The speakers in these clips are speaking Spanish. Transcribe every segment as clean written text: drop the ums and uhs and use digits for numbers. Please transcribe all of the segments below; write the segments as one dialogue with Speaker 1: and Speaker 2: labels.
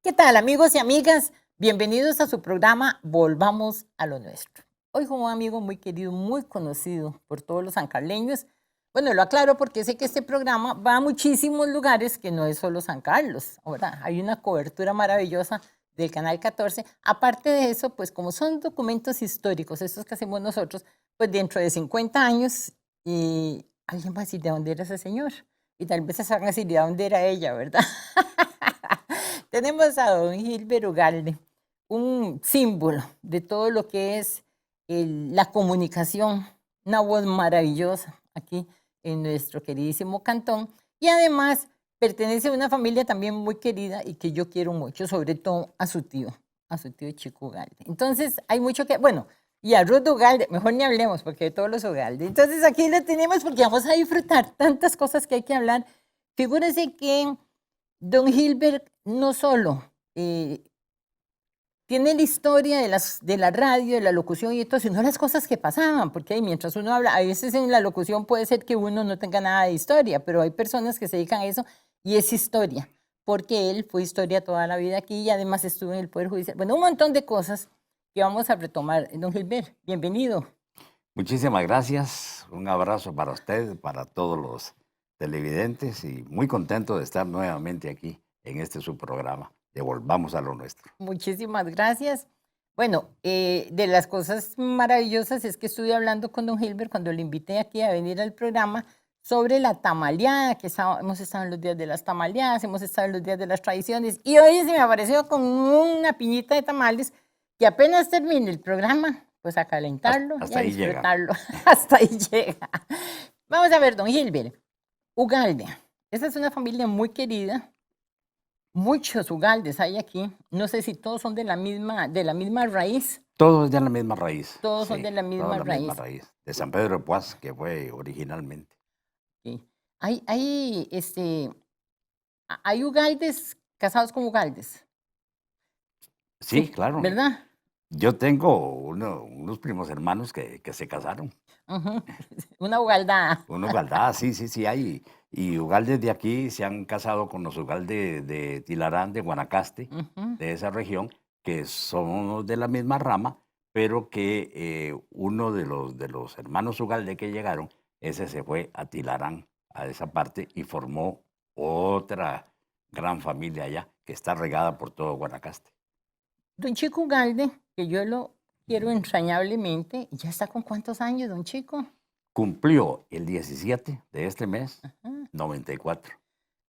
Speaker 1: ¿Qué tal, amigos y amigas? Bienvenidos a su programa Volvamos a lo Nuestro. Hoy con un amigo muy querido, muy conocido por todos los sancarleños. Bueno, lo aclaro porque sé que este programa va a muchísimos lugares que no es solo San Carlos. Ahora, hay una cobertura maravillosa del Canal 14. Aparte de eso, pues como son documentos históricos, estos que hacemos nosotros, pues dentro de 50 años, alguien va a decir de dónde era ese señor. Y tal vez se van a decir de dónde era ella, ¿verdad? Tenemos a don Gilbert Ugalde, un símbolo de todo lo que es la comunicación, una voz maravillosa aquí en nuestro queridísimo cantón. Y además pertenece a una familia también muy querida y que yo quiero mucho, sobre todo a su tío Chico Ugalde. Entonces hay mucho que, bueno, y a Ruth Ugalde, mejor ni hablemos porque de todos los Ugalde. Entonces aquí lo tenemos porque vamos a disfrutar tantas cosas que hay que hablar. Figúrese que don Gilbert no solo tiene la historia de la radio, de la locución y todo, sino las cosas que pasaban, porque mientras uno habla, a veces en la locución puede ser que uno no tenga nada de historia, pero hay personas que se dedican a eso y es historia, porque él fue historia toda la vida aquí y además estuvo en el Poder Judicial. Bueno, un montón de cosas que vamos a retomar. Don Gilbert, bienvenido.
Speaker 2: Muchísimas gracias, un abrazo para usted, para todos los televidentes y muy contento de estar nuevamente aquí en este su programa. Devolvamos a lo nuestro.
Speaker 1: Muchísimas gracias. Bueno, de las cosas maravillosas es que estuve hablando con don Gilbert cuando le invité aquí a venir al programa sobre la tamaleada, que hemos estado en los días de las tamaleadas, hemos estado en los días de las tradiciones, y hoy se me apareció con una piñita de tamales que apenas termine el programa, pues a calentarlo y
Speaker 2: Hasta
Speaker 1: a
Speaker 2: ahí llega.
Speaker 1: disfrutarlo. Hasta ahí llega. Vamos a ver, don Gilbert, Ugalde. Esa es una familia muy querida. Muchos Ugaldes hay aquí. No sé si todos son de la misma raíz.
Speaker 2: Todo es de la misma raíz,
Speaker 1: Todos son
Speaker 2: sí,
Speaker 1: de la
Speaker 2: toda
Speaker 1: misma
Speaker 2: la misma
Speaker 1: raíz.
Speaker 2: raíz. De San Pedro de Puaz, que fue originalmente.
Speaker 1: Sí. Hay Ugaldes casados con Ugaldes.
Speaker 2: Sí, claro.
Speaker 1: ¿Verdad?
Speaker 2: Yo tengo unos primos hermanos que se casaron.
Speaker 1: Ujú. Una Ugaldada.
Speaker 2: Unos Galdá, sí, sí, sí hay. Y Ugaldes de aquí se han casado con los Ugaldes de Tilarán, de Guanacaste,
Speaker 1: Ujú.
Speaker 2: de esa región, que somos de la misma rama, pero que uno de los hermanos Ugalde que llegaron, ese se fue a Tilarán, a esa parte, y formó otra gran familia allá, que está regada por todo Guanacaste.
Speaker 1: Don Chico Ugalde, que yo lo quiero entrañablemente, ¿ya está con cuántos años, don Chico?
Speaker 2: Cumplió el 17 de este mes,
Speaker 1: Ajá.
Speaker 2: 94.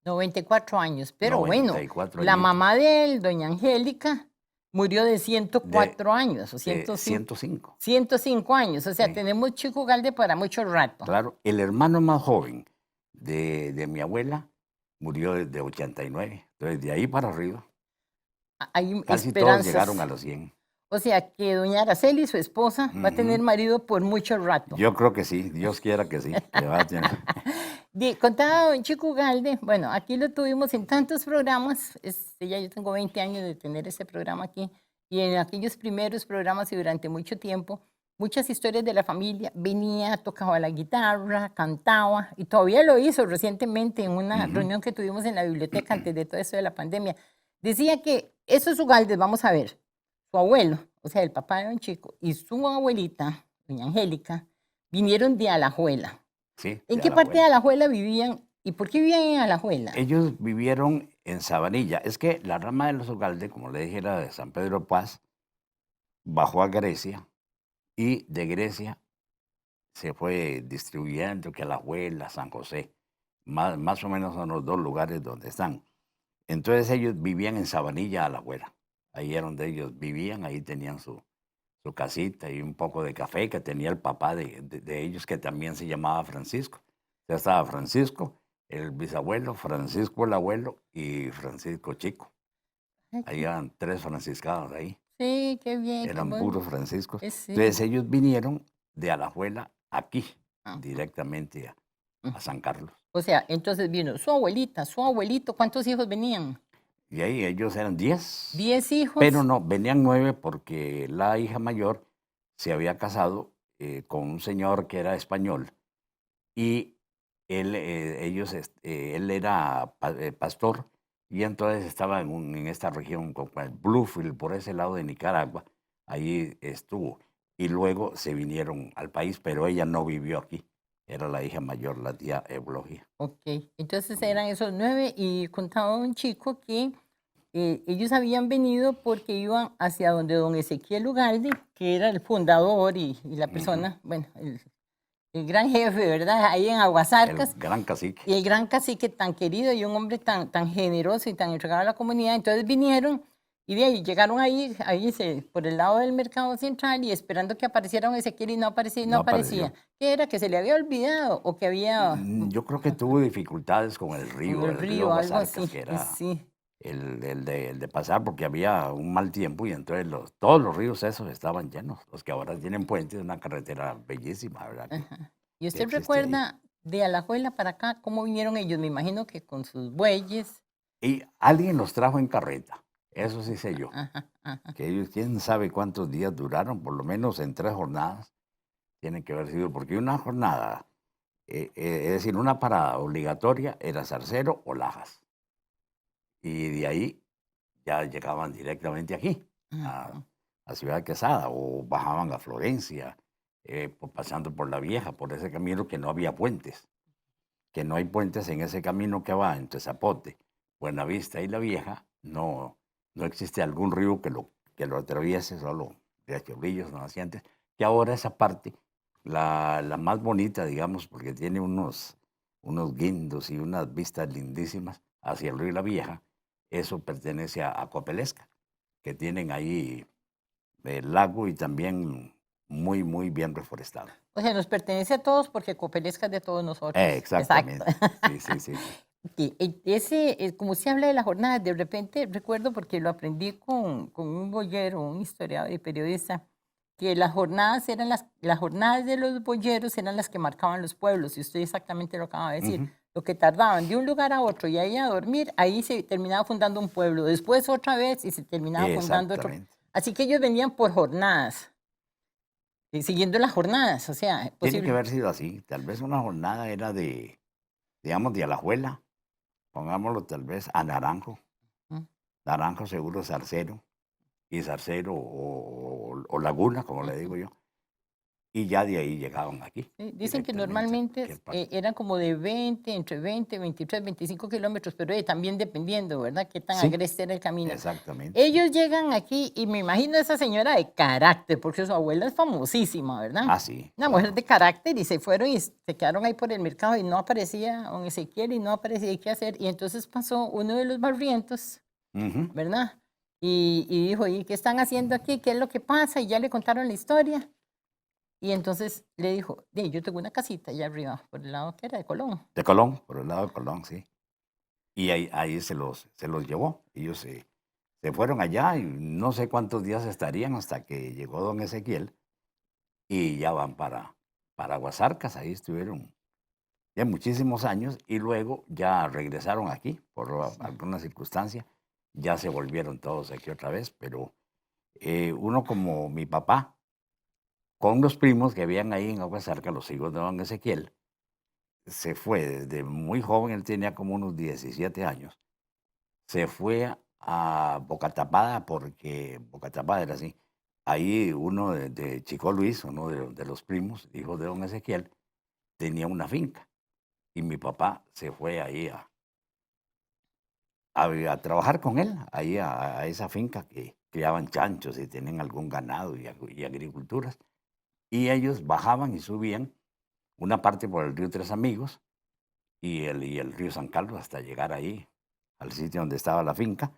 Speaker 1: 94 años. Pero
Speaker 2: noventa
Speaker 1: bueno,
Speaker 2: y cuatro
Speaker 1: la
Speaker 2: añitos.
Speaker 1: mamá de él, doña Angélica, murió de
Speaker 2: De
Speaker 1: 104 años, o
Speaker 2: de
Speaker 1: 105,
Speaker 2: 105,
Speaker 1: 105 años. O sea,
Speaker 2: sí,
Speaker 1: tenemos Chico Ugalde para mucho rato.
Speaker 2: claro. El hermano más joven de mi abuela murió de 89. Entonces, de ahí para arriba,
Speaker 1: Hay
Speaker 2: casi todos llegaron a
Speaker 1: esperanzas.
Speaker 2: los 100.
Speaker 1: O sea, que doña Araceli, su esposa, va a tener
Speaker 2: Ujú.
Speaker 1: marido por mucho rato.
Speaker 2: Yo creo que sí, Dios quiera que sí, que va a tener.
Speaker 1: Contaba don Chico Ugalde, bueno, aquí lo tuvimos en tantos programas, ya yo tengo 20 años de tener este programa aquí, y en aquellos primeros programas y durante mucho tiempo, muchas historias de la familia, venía, tocaba la guitarra, cantaba, y todavía lo hizo recientemente en una
Speaker 2: Ujú.
Speaker 1: reunión que tuvimos en la biblioteca antes de todo esto de la pandemia. Decía que esos Ugaldes, vamos a ver, su abuelo, o sea, el papá de don Chico, y su abuelita, doña Angélica, vinieron de Alajuela.
Speaker 2: Sí,
Speaker 1: ¿En
Speaker 2: de
Speaker 1: qué parte de
Speaker 2: Alajuela.
Speaker 1: Alajuela vivían y por qué vivían en Alajuela?
Speaker 2: Ellos vivieron en Sabanilla. Es que la rama de los Ugalde, como le dije, era de San Pedro de Paz, bajó a Grecia y de Grecia se fue distribuyendo que Alajuela, San José, más o menos son los dos lugares donde están. Entonces ellos vivían en Sabanilla, Alajuela. Ahí era donde ellos vivían, ahí tenían su casita y un poco de café que tenía el papá de ellos, que también se llamaba Francisco. Ya estaba Francisco, el bisabuelo, Francisco el abuelo y Francisco Chico.
Speaker 1: Ay,
Speaker 2: Ahí eran tres franciscanos ahí,
Speaker 1: sí, qué bien, qué
Speaker 2: eran
Speaker 1: bueno.
Speaker 2: puros franciscos.
Speaker 1: Sí.
Speaker 2: Entonces ellos vinieron de Alajuela aquí,
Speaker 1: Ajá.
Speaker 2: directamente a
Speaker 1: Ujú.
Speaker 2: San Carlos.
Speaker 1: O sea, entonces vino su abuelita, su abuelito, ¿cuántos hijos venían?
Speaker 2: Y ahí ellos eran 10,
Speaker 1: 10
Speaker 2: pero
Speaker 1: hijos.
Speaker 2: no, venían 9 porque la hija mayor se había casado con un señor que era español y él, él era pastor y entonces estaba en esta región, con el Bluefield, por ese lado de Nicaragua, ahí estuvo. Y luego se vinieron al país, pero ella no vivió aquí. Era la hija mayor, la tía Eulogia.
Speaker 1: Ok, entonces eran esos 9 y contaba un chico que ellos habían venido porque iban hacia donde don Ezequiel Ugalde, que era el fundador y la
Speaker 2: Ujú.
Speaker 1: persona, bueno, el gran jefe, ¿verdad? Ahí en
Speaker 2: El
Speaker 1: Aguasarcas,
Speaker 2: gran cacique.
Speaker 1: y el gran cacique tan querido y un hombre tan generoso y tan entregado a la comunidad. Entonces vinieron y de ahí llegaron por el lado del mercado central y esperando que apareciera don Ezequiel y no aparecía y no
Speaker 2: No
Speaker 1: aparecía.
Speaker 2: apareció.
Speaker 1: ¿Qué era? ¿Que se le había olvidado o que había
Speaker 2: Yo creo que tuvo dificultades con
Speaker 1: con el
Speaker 2: el río
Speaker 1: río, algo
Speaker 2: Aguasarcas,
Speaker 1: así?
Speaker 2: que era
Speaker 1: Sí.
Speaker 2: el de pasar, porque había un mal tiempo y entonces todos los ríos esos estaban llenos. Los que ahora tienen puentes, una carretera bellísima, ¿verdad?
Speaker 1: Ajá. ¿Y
Speaker 2: Que
Speaker 1: usted
Speaker 2: existe ahí.
Speaker 1: recuerda de Alajuela para acá cómo vinieron ellos? Me imagino que con sus bueyes.
Speaker 2: Y alguien los trajo en carreta, eso sí sé yo.
Speaker 1: Ajá, ajá.
Speaker 2: Que ellos, quién sabe cuántos días duraron, por lo menos en 3 jornadas, tienen que haber sido, porque una jornada, es decir, una parada obligatoria era Zarcero o Lajas. Y de ahí ya llegaban directamente aquí, a,
Speaker 1: Ujú.
Speaker 2: a Ciudad Quesada, o bajaban a Florencia, pasando por la Vieja, por ese camino que no había puentes, que no hay puentes en ese camino que va entre Zapote, Buenavista y la Vieja, no existe algún río que lo atraviese, solo de Chorrillos, nacientes, que ahora esa parte, la más bonita, digamos, porque tiene unos guindos y unas vistas lindísimas hacia el río La Vieja, eso pertenece a Copelesca, que tienen ahí el lago y también muy, muy bien reforestado.
Speaker 1: O sea, nos pertenece a todos porque Copelesca es de todos nosotros. Exacto.
Speaker 2: Exactamente, sí, sí, sí, sí.
Speaker 1: Y como se habla de la jornada, de repente recuerdo porque lo aprendí con un boyero, un historiador y periodista, que las jornadas de los boyeros eran las que marcaban los pueblos, y usted exactamente lo acaba de decir.
Speaker 2: Ujú.
Speaker 1: Lo que tardaban de un lugar a otro y ahí a dormir, ahí se terminaba fundando un pueblo, después otra vez y se terminaba fundando otro.
Speaker 2: Exactamente.
Speaker 1: Así que ellos venían por jornadas, siguiendo las jornadas, o sea,
Speaker 2: Tiene que
Speaker 1: posible.
Speaker 2: haber sido así. Tal vez una jornada era digamos, de Alajuela, pongámoslo tal vez a Naranjo.
Speaker 1: Mm,
Speaker 2: Naranjo seguro Zarcero, y Zarcero o Laguna, como le
Speaker 1: ujú.
Speaker 2: digo yo. Y ya de ahí llegaban aquí,
Speaker 1: Sí, dicen que
Speaker 2: directamente a
Speaker 1: normalmente
Speaker 2: cualquier parte.
Speaker 1: eran como de 20, entre 20, 23, 25 kilómetros, pero también dependiendo, ¿verdad? Qué tan
Speaker 2: Sí,
Speaker 1: agreste era el camino.
Speaker 2: exactamente, sí.
Speaker 1: Ellos llegan aquí y me imagino a esa señora de carácter, porque su abuela es famosísima, ¿verdad?
Speaker 2: Ah, sí,
Speaker 1: Una mujer
Speaker 2: claro.
Speaker 1: de carácter y se fueron y se quedaron ahí por el mercado y no aparecía don Ezequiel y no aparecía qué hacer. Y entonces pasó uno de los barrientos,
Speaker 2: Ujú.
Speaker 1: ¿verdad? Y dijo, ¿y qué están haciendo aquí? ¿Qué es lo que pasa? Y ya le contaron la historia. Y entonces le dijo, yo tengo una casita allá arriba, por el lado que era de Colón.
Speaker 2: De Colón, por el lado de Colón, sí. Y ahí se los llevó. Ellos se fueron allá y no sé cuántos días estarían hasta que llegó don Ezequiel y ya van para Guasarcas. Ahí estuvieron ya muchísimos años y luego ya regresaron aquí por
Speaker 1: Sí.
Speaker 2: alguna circunstancia. Ya se volvieron todos aquí otra vez, pero uno como mi papá, con los primos que habían ahí en Aguasarcas, los hijos de don Ezequiel, se fue desde muy joven, él tenía como unos 17 años, se fue a Boca Tapada porque Boca Tapada era así. Ahí uno de Chico Luis, uno de los primos, hijo de don Ezequiel, tenía una finca y mi papá se fue ahí a trabajar con él, ahí a esa finca que criaban chanchos y tenían algún ganado y agriculturas. Y ellos bajaban y subían una parte por el río Tres Amigos y el río San Carlos hasta llegar ahí, al sitio donde estaba la finca.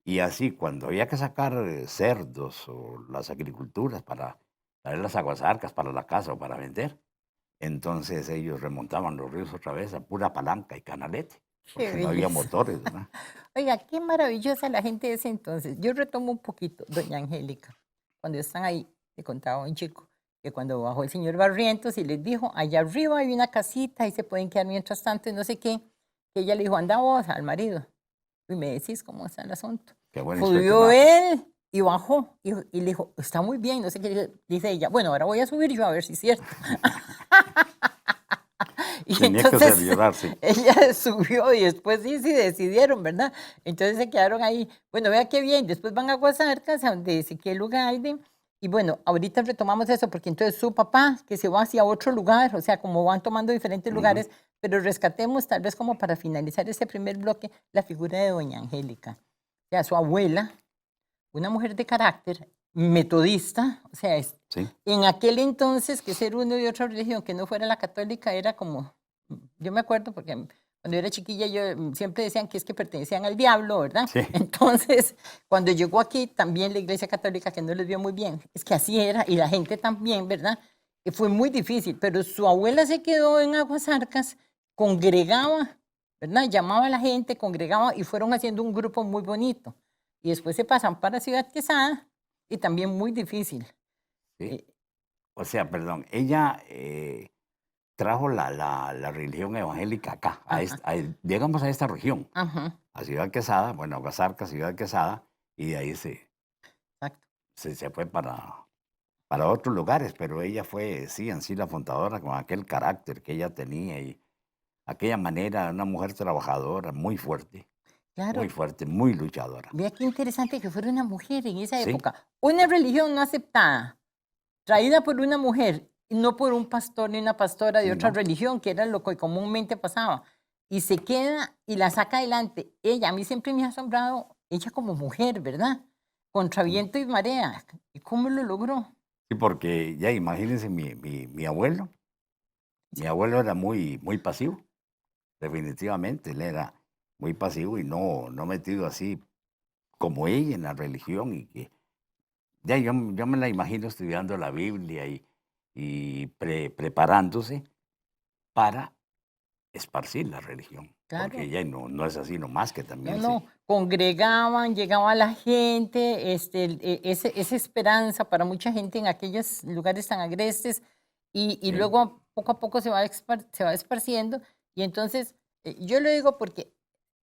Speaker 2: Y así, cuando había que sacar cerdos o las agriculturas para traer las aguasarcas para la casa o para vender, entonces ellos remontaban los ríos otra vez a pura palanca y canalete,
Speaker 1: Qué
Speaker 2: porque no había
Speaker 1: belleza.
Speaker 2: motores, ¿verdad?
Speaker 1: Oiga, qué maravillosa la gente de ese entonces. Yo retomo un poquito, doña Angélica. Cuando están ahí, le contaba a un chico que cuando bajó el señor Barrientos y les dijo, allá arriba hay una casita, ahí se pueden quedar mientras tanto y no sé qué, que ella le dijo, anda vos al marido y me decís cómo está el asunto.
Speaker 2: Qué bueno
Speaker 1: Subió
Speaker 2: inspeccionar.
Speaker 1: él y bajó y le dijo, está muy bien, no sé qué, dice ella, bueno, ahora voy a subir yo a ver si es cierto. Y
Speaker 2: Tenía que hacer llorar, sí.
Speaker 1: ella subió y después sí decidieron, ¿verdad? Entonces se quedaron ahí. Bueno, vea qué bien, después van a Guasarcas, a donde Ezequiel Ugalde, y bueno, ahorita retomamos eso, porque entonces su papá, que se va hacia otro lugar, o sea, como van tomando diferentes
Speaker 2: Ujú.
Speaker 1: lugares, pero rescatemos tal vez como para finalizar este primer bloque, la figura de doña Angélica. O sea, su abuela, una mujer de carácter, metodista, o sea,
Speaker 2: Sí,
Speaker 1: en aquel entonces que ser uno de otra religión que no fuera la católica era como, yo me acuerdo porque cuando yo era chiquilla yo siempre decían que es que pertenecían al diablo, ¿verdad?
Speaker 2: sí.
Speaker 1: Entonces, cuando llegó aquí también la iglesia católica que no les vio muy bien, es que así era y la gente también, ¿verdad? Y fue muy difícil, pero su abuela se quedó en Aguasarcas, congregaba, ¿verdad? Llamaba a la gente, congregaba y fueron haciendo un grupo muy bonito. Y después se pasan para Ciudad Quesada y también muy difícil.
Speaker 2: Sí.
Speaker 1: Eh,
Speaker 2: O sea, perdón, ella trajo la religión evangélica acá,
Speaker 1: ajá,
Speaker 2: digamos a esta región,
Speaker 1: ajá,
Speaker 2: a Ciudad Quesada, bueno, a Guasarca, Ciudad Quesada, y de ahí
Speaker 1: exacto.
Speaker 2: se fue para otros lugares, pero ella fue, sí, en sí la fundadora con aquel carácter que ella tenía y aquella manera, una mujer trabajadora,
Speaker 1: Claro,
Speaker 2: muy luchadora.
Speaker 1: vea qué interesante que fuera una mujer en esa
Speaker 2: Sí,
Speaker 1: época. Una religión no aceptada, traída por una mujer, y no por un pastor ni una pastora de
Speaker 2: sí,
Speaker 1: otra
Speaker 2: ¿no?
Speaker 1: religión, que era lo que comúnmente pasaba. Y se queda y la saca adelante. Ella, a mí siempre me ha asombrado, ella como mujer, ¿verdad? Contra
Speaker 2: Sí,
Speaker 1: viento y marea. ¿Y cómo lo logró?
Speaker 2: sí, porque ya imagínense mi abuelo era muy pasivo, definitivamente, él era muy pasivo y no metido así como ella en la religión y que ya yo me la imagino estudiando la Biblia y preparándose para esparcir la religión, porque
Speaker 1: Claro.
Speaker 2: ella no es así nomás, que
Speaker 1: No,
Speaker 2: también
Speaker 1: no, congregaban, llegaba la gente, esa esperanza para mucha gente en aquellos lugares tan agrestes y
Speaker 2: sí,
Speaker 1: luego poco a poco se va esparciendo y entonces yo lo digo porque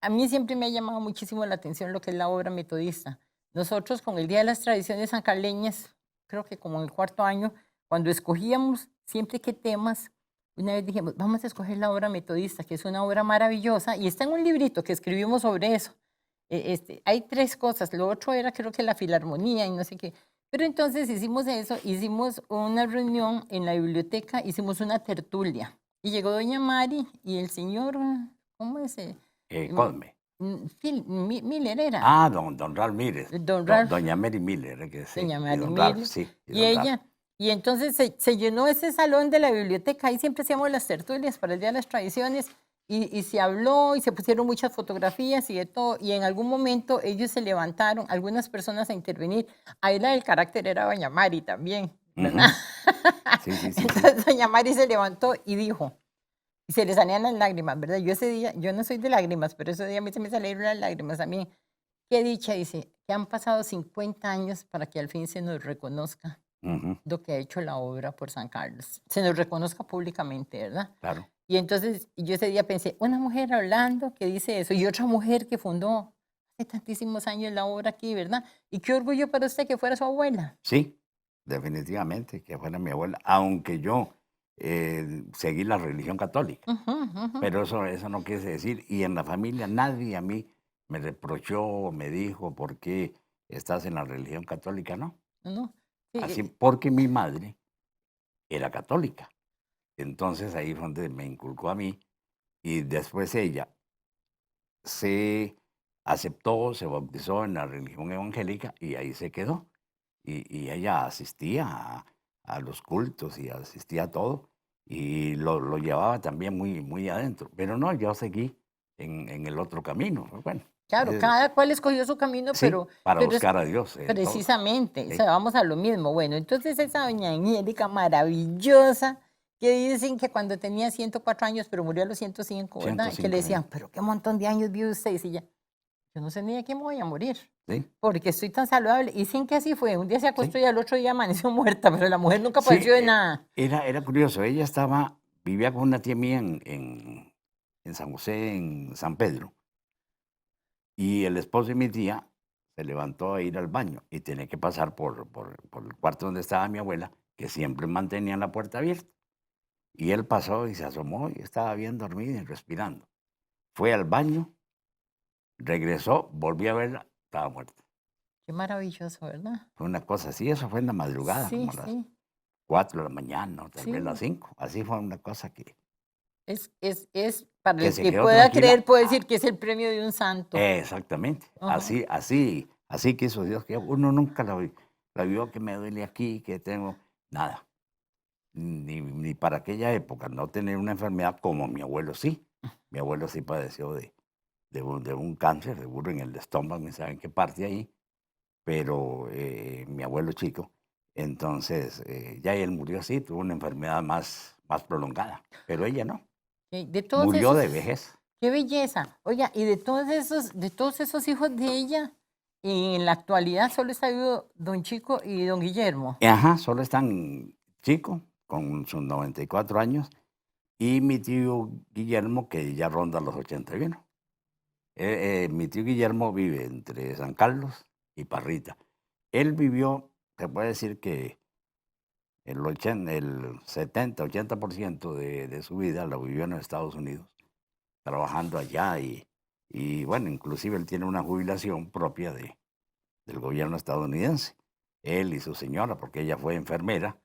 Speaker 1: a mí siempre me ha llamado muchísimo la atención lo que es la obra metodista. Nosotros con el Día de las Tradiciones Sancarleñas, creo que como en el cuarto año, cuando escogíamos siempre qué temas, una vez dijimos, vamos a escoger la obra metodista, que es una obra maravillosa, y está en un librito que escribimos sobre eso. Hay tres cosas, lo otro era creo que la filarmonía y no sé qué. Pero entonces hicimos eso, hicimos una reunión en la biblioteca, hicimos una tertulia. Y llegó doña Mari y el señor, ¿cómo es? Mm,
Speaker 2: Cosme.
Speaker 1: Miller era,
Speaker 2: Ah, don Ralph Miller,
Speaker 1: don Ralph.
Speaker 2: doña Mary Miller, que sí,
Speaker 1: Doña
Speaker 2: y don Ralph,
Speaker 1: Marimil,
Speaker 2: sí, y
Speaker 1: y
Speaker 2: don Ralph.
Speaker 1: ella, y entonces se llenó ese salón de la biblioteca, ahí siempre hacíamos las tertulias para el Día de las Tradiciones, y se habló y se pusieron muchas fotografías y de todo, y en algún momento ellos se levantaron, algunas personas a intervenir, ahí la del carácter era doña Mari también, ¿verdad?
Speaker 2: Ujú. Sí, sí, sí, sí.
Speaker 1: Entonces doña Mari se levantó y dijo, y se le salían las lágrimas, ¿verdad? Yo ese día, yo no soy de lágrimas, pero ese día a mí se me salieron las lágrimas a mí. Qué dicha, dice, que han pasado 50 años para que al fin se nos reconozca
Speaker 2: Ujú,
Speaker 1: lo que ha hecho la obra por San Carlos, se nos reconozca públicamente, ¿verdad?
Speaker 2: claro.
Speaker 1: Y entonces yo ese día pensé, una mujer hablando que dice eso y otra mujer que fundó hace tantísimos años la obra aquí, ¿verdad? Y qué orgullo para usted que fuera su abuela.
Speaker 2: Sí, definitivamente, que fuera mi abuela, aunque yo seguí la religión católica,
Speaker 1: Ujú, ujú.
Speaker 2: pero eso no quiere decir, y en la familia nadie a mí me reprochó, me dijo, ¿por qué estás en la religión católica? No,
Speaker 1: No, sí,
Speaker 2: así, porque mi madre era católica. Entonces ahí fue donde me inculcó a mí y después ella se aceptó, se bautizó en la religión evangélica y ahí se quedó. Y ella asistía a los cultos y asistía a todo y lo llevaba también muy adentro. Pero no, yo seguí en el otro camino. Bueno,
Speaker 1: claro,
Speaker 2: eh,
Speaker 1: cada cual escogió su camino,
Speaker 2: sí, para
Speaker 1: pero es
Speaker 2: buscar a Dios, todo.
Speaker 1: precisamente, o
Speaker 2: Sí,
Speaker 1: sea, vamos a lo mismo. Bueno, entonces esa doña Angélica maravillosa, que dicen que cuando tenía 104 años, pero murió a los 105, ¿verdad? Y que le
Speaker 2: 105
Speaker 1: decían,
Speaker 2: años.
Speaker 1: pero qué montón de años vive usted. Y decía, yo no sé ni de qué me voy a morir,
Speaker 2: Sí,
Speaker 1: porque estoy tan saludable. Y dicen que así fue, un día se
Speaker 2: sí.
Speaker 1: acostó y al otro día amaneció muerta, pero la mujer nunca
Speaker 2: Sí,
Speaker 1: padeció de nada.
Speaker 2: era curioso. Ella vivía con una tía mía en San José, en San Pedro. Y el esposo de mi tía se levantó a ir al baño y tenía que pasar por el cuarto donde estaba mi abuela, que siempre mantenía la puerta abierta. Y él pasó y se asomó y estaba bien dormida y respirando. Fue al baño, regresó, volvió a verla, estaba muerta.
Speaker 1: Qué maravilloso, ¿verdad?
Speaker 2: Fue una cosa así, eso fue en la madrugada,
Speaker 1: Sí,
Speaker 2: como a las
Speaker 1: sí,
Speaker 2: 4 de la mañana, o tal vez las
Speaker 1: sí.
Speaker 2: 5. Así fue una cosa
Speaker 1: Es para
Speaker 2: que
Speaker 1: el
Speaker 2: se
Speaker 1: que
Speaker 2: quedó
Speaker 1: pueda
Speaker 2: tranquila.
Speaker 1: creer, puede decir que es el premio de un santo.
Speaker 2: Exactamente,
Speaker 1: Ajá.
Speaker 2: así quiso Dios que uno nunca la vio que me duele aquí, que tengo nada. Ni para aquella época no tener una enfermedad como mi abuelo sí. Mi abuelo sí padeció de un cáncer, seguro en el estómago, ni saben qué parte ahí, pero mi abuelo chico, entonces ya él murió así, tuvo una enfermedad más prolongada, pero ella no,
Speaker 1: De todos
Speaker 2: murió
Speaker 1: esos,
Speaker 2: de vejez.
Speaker 1: qué belleza. Oiga, y de todos esos hijos de ella, en la actualidad solo está vivo don Chico y don Guillermo.
Speaker 2: Ajá, solo están chico, con sus 94 años, y mi tío Guillermo, que ya ronda los 81. Mi tío Guillermo vive entre San Carlos y Parrita. Él vivió, se puede decir que el 70-80% de su vida la vivió en los Estados Unidos, trabajando allá y bueno, inclusive él tiene una jubilación propia del gobierno estadounidense. Él y su señora, porque ella fue enfermera,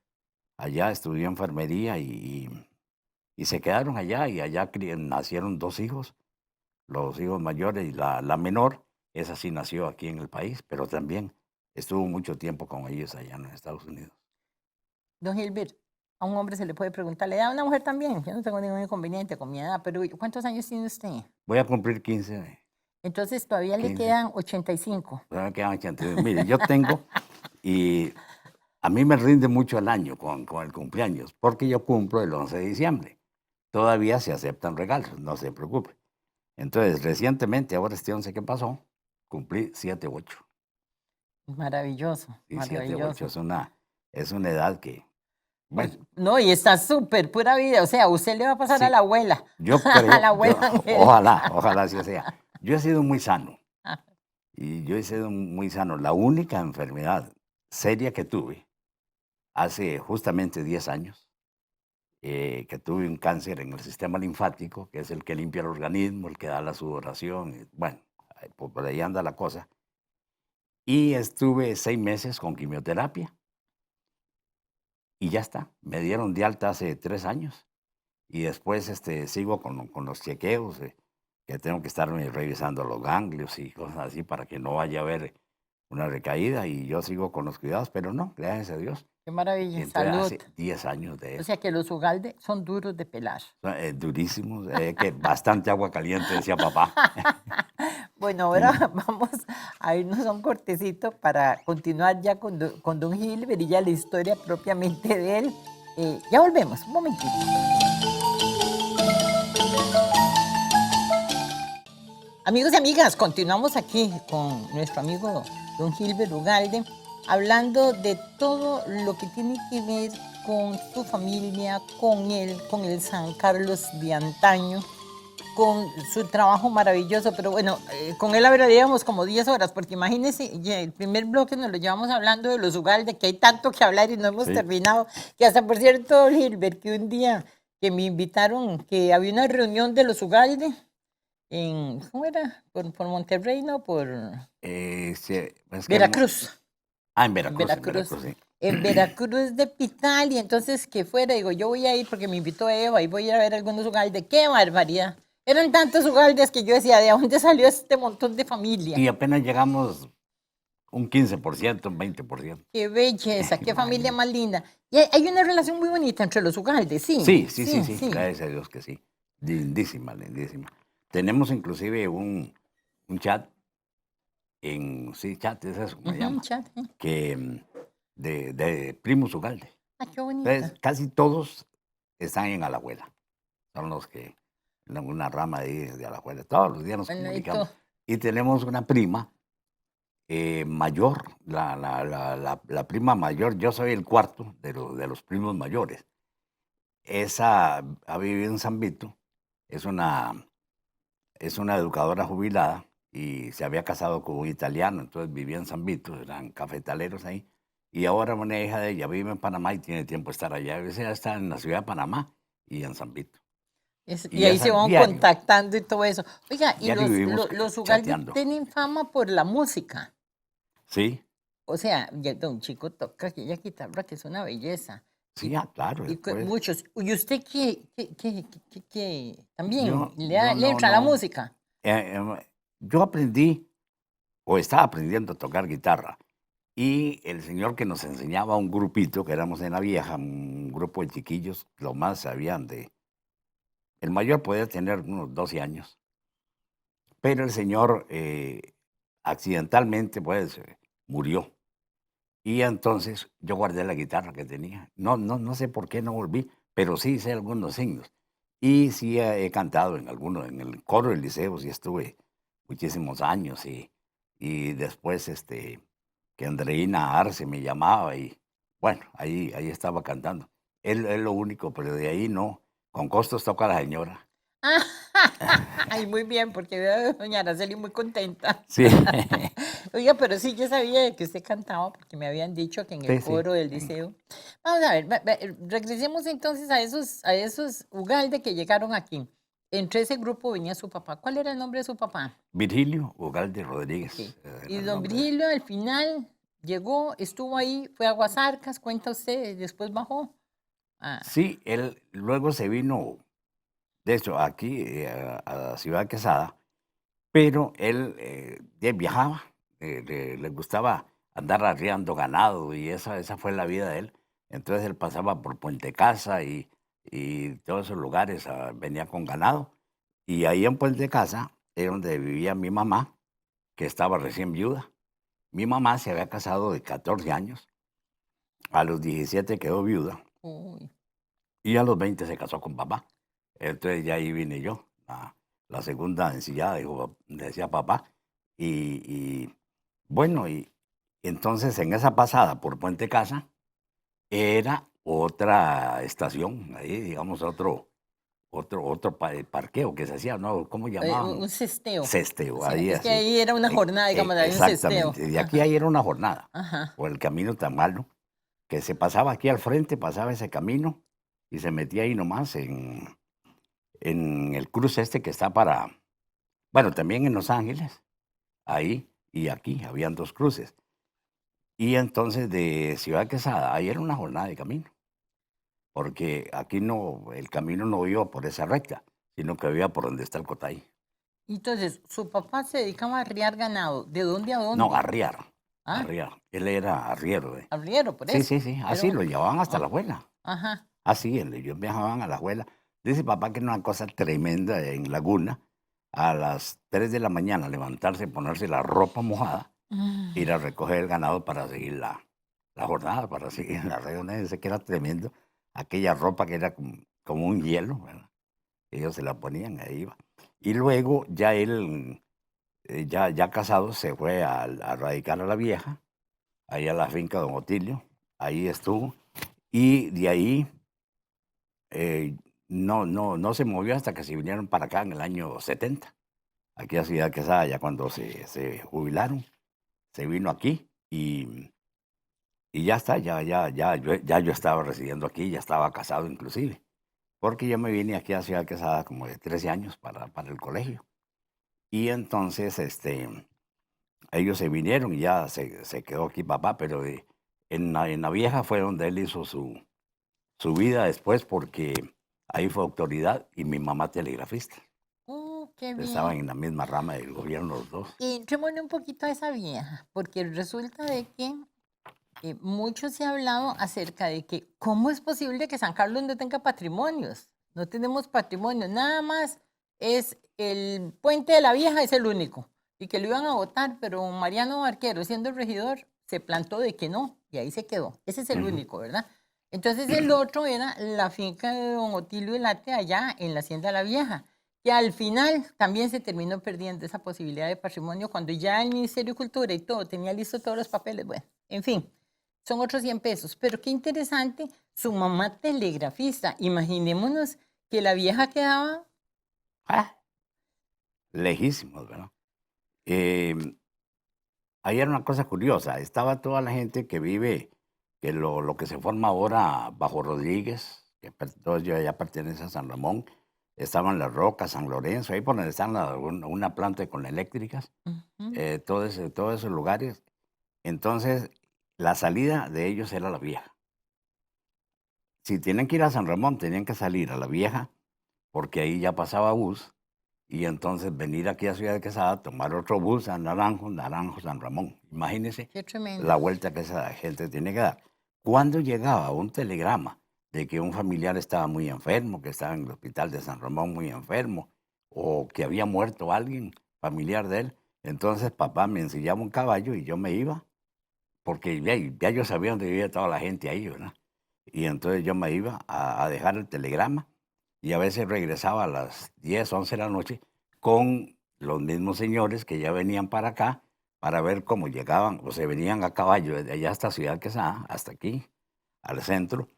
Speaker 2: allá estudió enfermería y se quedaron allá y allá nacieron 2 hijos, los hijos mayores y la menor, esa sí nació aquí en el país, pero también estuvo mucho tiempo con ellos allá en los Estados Unidos.
Speaker 1: Don Gilbert, a un hombre se le puede preguntar, ¿le da a una mujer también? Yo no tengo ningún inconveniente con mi edad, pero ¿cuántos años tiene usted?
Speaker 2: Voy a cumplir 15,
Speaker 1: Entonces todavía le
Speaker 2: 15,
Speaker 1: quedan 85.
Speaker 2: todavía me quedan 82. Mire, yo tengo, y a mí me rinde mucho el año con el cumpleaños, porque yo cumplo el 11 de diciembre. Todavía se aceptan regalos, no se preocupe. Entonces, recientemente, ahora este 11 que pasó, cumplí 7-8.
Speaker 1: Maravilloso,
Speaker 2: Y 7-8
Speaker 1: maravilloso.
Speaker 2: es una edad que, bueno,
Speaker 1: No, y está súper pura vida. O sea, usted le va a pasar a la
Speaker 2: sí,
Speaker 1: abuela,
Speaker 2: yo
Speaker 1: a la
Speaker 2: creo,
Speaker 1: abuela
Speaker 2: ojalá,
Speaker 1: Angélica.
Speaker 2: ojalá así sea. Yo he sido muy sano y yo he sido muy sano. La única enfermedad seria que tuve hace justamente 10 años, que tuve un cáncer en el sistema linfático, que es el que limpia el organismo, el que da la sudoración, y bueno, por ahí anda la cosa. Y estuve 6 meses con quimioterapia y ya está. Me dieron de alta hace 3 años y después sigo con los chequeos, que tengo que estarme revisando los ganglios y cosas así para que no vaya a haber una recaída y yo sigo con los cuidados, pero no, gracias a Dios.
Speaker 1: Qué
Speaker 2: Y
Speaker 1: maravilla,
Speaker 2: entonces
Speaker 1: salud.
Speaker 2: hace 10 años de
Speaker 1: O
Speaker 2: eso.
Speaker 1: sea que los ugalde son duros de pelar.
Speaker 2: Durísimos, que bastante agua caliente, decía papá.
Speaker 1: Bueno, ahora vamos a irnos a un cortecito para continuar ya con don Gilbert y ya la historia propiamente de él. Ya volvemos, un momentito. Amigos y amigas, continuamos aquí con nuestro amigo don Gilbert Ugalde, hablando de todo lo que tiene que ver con su familia, con el San Carlos de antaño, con su trabajo maravilloso. Pero bueno, con él hablaríamos como 10 horas, porque imagínense, ya el primer bloque nos lo llevamos hablando de los Ugalde, que hay tanto que hablar y no hemos
Speaker 2: Sí.
Speaker 1: terminado, que hasta por cierto, Gilbert, que un día que me invitaron, que había una reunión de los Ugalde, ¿cómo era? Por Monterrey, ¿no? Por
Speaker 2: Sí, es que
Speaker 1: Veracruz.
Speaker 2: en
Speaker 1: En
Speaker 2: Veracruz,
Speaker 1: Veracruz.
Speaker 2: sí.
Speaker 1: En Veracruz de Pital, y entonces que fuera, digo, yo voy a ir porque me invitó Eva y voy a ir a ver algunos ugaldes. ¡Qué barbaridad! Eran tantos ugaldes que yo decía, ¿de dónde salió este montón de familia?
Speaker 2: Y apenas llegamos un 15%, un 20%.
Speaker 1: ¡Qué belleza! ¡Qué familia
Speaker 2: Imagínate.
Speaker 1: más linda! Y hay una relación muy bonita entre los ugaldes, sí,
Speaker 2: Sí, sí, sí,
Speaker 1: sí,
Speaker 2: sí,
Speaker 1: sí.
Speaker 2: gracias a Dios que sí. Lindísima, lindísima. Tenemos inclusive un chat sí, chat es eso, me
Speaker 1: Ujú,
Speaker 2: llama,
Speaker 1: chat, ¿eh?
Speaker 2: que de Primos Ugalde.
Speaker 1: Ah, qué bonito.
Speaker 2: Entonces, casi todos están en Alajuela. Son los que, en una rama de ahí de Alajuela. Todos los días nos
Speaker 1: Bueno,
Speaker 2: comunicamos. Y tenemos una prima mayor, la prima mayor, yo soy el cuarto de los primos mayores. Esa ha vivido en San Vito, es una educadora jubilada y se había casado con un italiano, entonces vivía en San Vito, eran cafetaleros ahí. Y ahora una hija de ella vive en Panamá y tiene tiempo de estar allá. A veces ya está en la ciudad de Panamá y en San Vito.
Speaker 1: Y
Speaker 2: Y
Speaker 1: ahí
Speaker 2: esa
Speaker 1: se van
Speaker 2: diario,
Speaker 1: contactando y todo eso. Oiga, y
Speaker 2: diario vivimos
Speaker 1: los Ugalde
Speaker 2: chateando.
Speaker 1: tienen fama por la música.
Speaker 2: Sí,
Speaker 1: O sea, ya don Chico toca aquella guitarra que es una belleza.
Speaker 2: sí, ah, claro, después.
Speaker 1: Muchos. ¿Y usted qué también
Speaker 2: Yo
Speaker 1: le
Speaker 2: no,
Speaker 1: entra la
Speaker 2: no.
Speaker 1: música?
Speaker 2: Yo aprendí o estaba aprendiendo a tocar guitarra. Y el señor que nos enseñaba un grupito, que éramos en la vieja, un grupo de chiquillos, lo más sabían de. El mayor podía tener unos 12 años, pero el señor accidentalmente, pues, murió. Y entonces yo guardé la guitarra que tenía. No sé por qué no volví, pero sí sé algunos signos. Y sí he cantado en alguno, en el coro del liceo, sí estuve muchísimos años. Y después que Andreina Arce me llamaba y bueno, ahí estaba cantando. Es lo único, pero de ahí no. Con costos toca la señora.
Speaker 1: Ay, muy bien, porque veo a doña Araceli muy contenta.
Speaker 2: Sí,
Speaker 1: Oiga, pero sí, yo sabía de que usted cantaba, porque me habían dicho que en el
Speaker 2: sí, sí.
Speaker 1: coro del liceo. Vamos a ver, regresemos entonces a esos Ugalde que llegaron aquí. Entre ese grupo venía su papá. ¿Cuál era el nombre de su papá?
Speaker 2: Virgilio Ugalde
Speaker 1: Ok.
Speaker 2: Rodríguez,
Speaker 1: Y
Speaker 2: era el
Speaker 1: don
Speaker 2: nombre de él.
Speaker 1: Virgilio al final llegó, estuvo ahí, fue a Guasarcas, cuenta usted, después bajó. Ah,
Speaker 2: Sí, él luego se vino. De hecho, aquí a Ciudad Quesada, pero él viajaba, le gustaba andar arriando ganado y esa fue la vida de él. Entonces él pasaba por Puente Casa y todos esos lugares, venía con ganado. Y ahí en Puente Casa es donde vivía mi mamá, que estaba recién viuda. Mi mamá se había casado de 14 años, a los 17 quedó viuda
Speaker 1: uy.
Speaker 2: y a los 20 se casó con papá. Entonces ya ahí vine yo, la segunda ensillada, dijo, decía papá. Y bueno, y entonces en esa pasada por Puente Casa era otra estación, ahí digamos otro parqueo que se hacía, ¿no? ¿Cómo llamaban?
Speaker 1: Un cesteo. O
Speaker 2: Cesteo,
Speaker 1: sea,
Speaker 2: ahí
Speaker 1: es que
Speaker 2: así.
Speaker 1: ahí era una jornada, digamos, había un cesteo.
Speaker 2: Exactamente, de aquí a
Speaker 1: Ajá,
Speaker 2: ahí era una jornada,
Speaker 1: ajá.
Speaker 2: por el camino tan malo, que se pasaba aquí al frente, pasaba ese camino y se metía ahí nomás en el cruce que está bueno, también en Los Ángeles, ahí y aquí, habían 2 cruces. Y entonces de Ciudad Quesada, ahí era una jornada de camino, porque aquí no, el camino no iba por esa recta, sino que iba por donde está el Cotay.
Speaker 1: Entonces, su papá se dedicaba a arriar ganado. ¿De dónde a
Speaker 2: No,
Speaker 1: dónde?
Speaker 2: arriar,
Speaker 1: Ah,
Speaker 2: arriar. Él era arriero.
Speaker 1: arriero, por
Speaker 2: Sí,
Speaker 1: eso.
Speaker 2: sí, sí,
Speaker 1: Era
Speaker 2: así lo llevaban hasta la
Speaker 1: ah,
Speaker 2: abuela.
Speaker 1: ajá.
Speaker 2: Así, ellos viajaban a la abuela. Dice papá que era una cosa tremenda en Laguna, a las 3 de la mañana levantarse, ponerse la ropa mojada, ir a
Speaker 1: Mm.
Speaker 2: recoger el ganado para seguir la jornada, para seguir la redonda. Dice que era tremendo. Aquella ropa que era como un hielo, ¿verdad? Ellos se la ponían, ahí iba. Y luego ya él, ya casado, se fue a radicar a la vieja, ahí a la finca de Don Otilio. Ahí estuvo. Y de ahí no se movió hasta que se vinieron para acá en el año 70. Aquí a Ciudad Quesada, ya cuando se jubilaron, se vino aquí y ya está, ya yo estaba residiendo aquí, ya estaba casado inclusive, porque yo me vine aquí a Ciudad Quesada como de 13 años para el colegio. Y entonces ellos se vinieron y ya se quedó aquí papá, pero en la vieja fue donde él hizo su vida después, porque ahí fue autoridad y mi mamá telegrafista.
Speaker 1: Qué
Speaker 2: Estaban
Speaker 1: bien.
Speaker 2: en la misma rama del gobierno los dos.
Speaker 1: Y entrémosle un poquito a esa vieja, porque resulta de que mucho se ha hablado acerca de que cómo es posible que San Carlos no tenga patrimonios. No tenemos patrimonio, nada más es el puente de la vieja, es el único. Y que lo iban a votar, pero Mariano Barquero, siendo el regidor, se plantó de que no, y ahí se quedó. Ese es el
Speaker 2: Ujú.
Speaker 1: único, ¿verdad? Entonces el otro era la finca de don Otilio Elate allá en la Hacienda La Vieja, que al final también se terminó perdiendo esa posibilidad de patrimonio cuando ya el Ministerio de Cultura y todo tenía listo todos los papeles. Bueno, en fin, son otros 100 pesos. Pero qué interesante, su mamá telegrafista. Imaginémonos que la vieja quedaba.
Speaker 2: Ah, lejísimos, ¿verdad? Em, Ahí era una cosa curiosa. Estaba toda la gente que vive, que lo que se forma ahora bajo Rodríguez, todo ya pertenece a San Ramón. Estaban Las Rocas, San Lorenzo, ahí por donde están una planta con eléctricas,
Speaker 1: Ujú.
Speaker 2: todos esos lugares. Entonces, la salida de ellos era la vieja. Si tienen que ir a San Ramón, tenían que salir a la vieja, porque ahí ya pasaba bus, y entonces venir aquí a Ciudad de Quesada, tomar otro bus a Naranjo, Naranjo, San Ramón. Imagínense
Speaker 1: Qué
Speaker 2: la
Speaker 1: tremendo.
Speaker 2: vuelta que esa gente tiene que dar. Cuando llegaba un telegrama de que un familiar estaba muy enfermo, que estaba en el hospital de San Ramón muy enfermo, o que había muerto alguien familiar de él, entonces papá me ensillaba un caballo y yo me iba, porque ya yo sabía dónde vivía toda la gente ahí, ¿verdad? Y entonces yo me iba a dejar el telegrama y a veces regresaba a las 10, 11 de la noche con los mismos señores que ya venían para acá para ver cómo llegaban, o se venían a caballo desde allá hasta Ciudad Quesada, hasta aquí, al centro,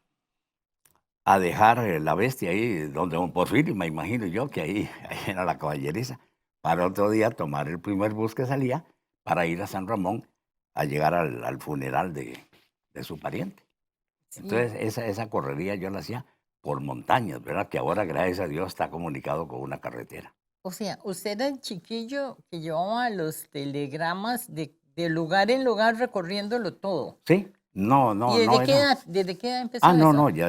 Speaker 2: a dejar la bestia ahí donde don Porfirio, me imagino yo que ahí era la caballeriza, para otro día tomar el primer bus que salía para ir a San Ramón a llegar al funeral de su pariente.
Speaker 1: Sí.
Speaker 2: Entonces, esa correría yo la hacía por montañas, ¿verdad? Que ahora, gracias a Dios, está comunicado con una carretera.
Speaker 1: O sea, usted era el chiquillo que llevaba los telegramas de lugar en lugar recorriéndolo todo.
Speaker 2: Sí, no,
Speaker 1: ¿Y
Speaker 2: no, no era.
Speaker 1: desde qué edad empezó
Speaker 2: No,
Speaker 1: eso?
Speaker 2: no, ya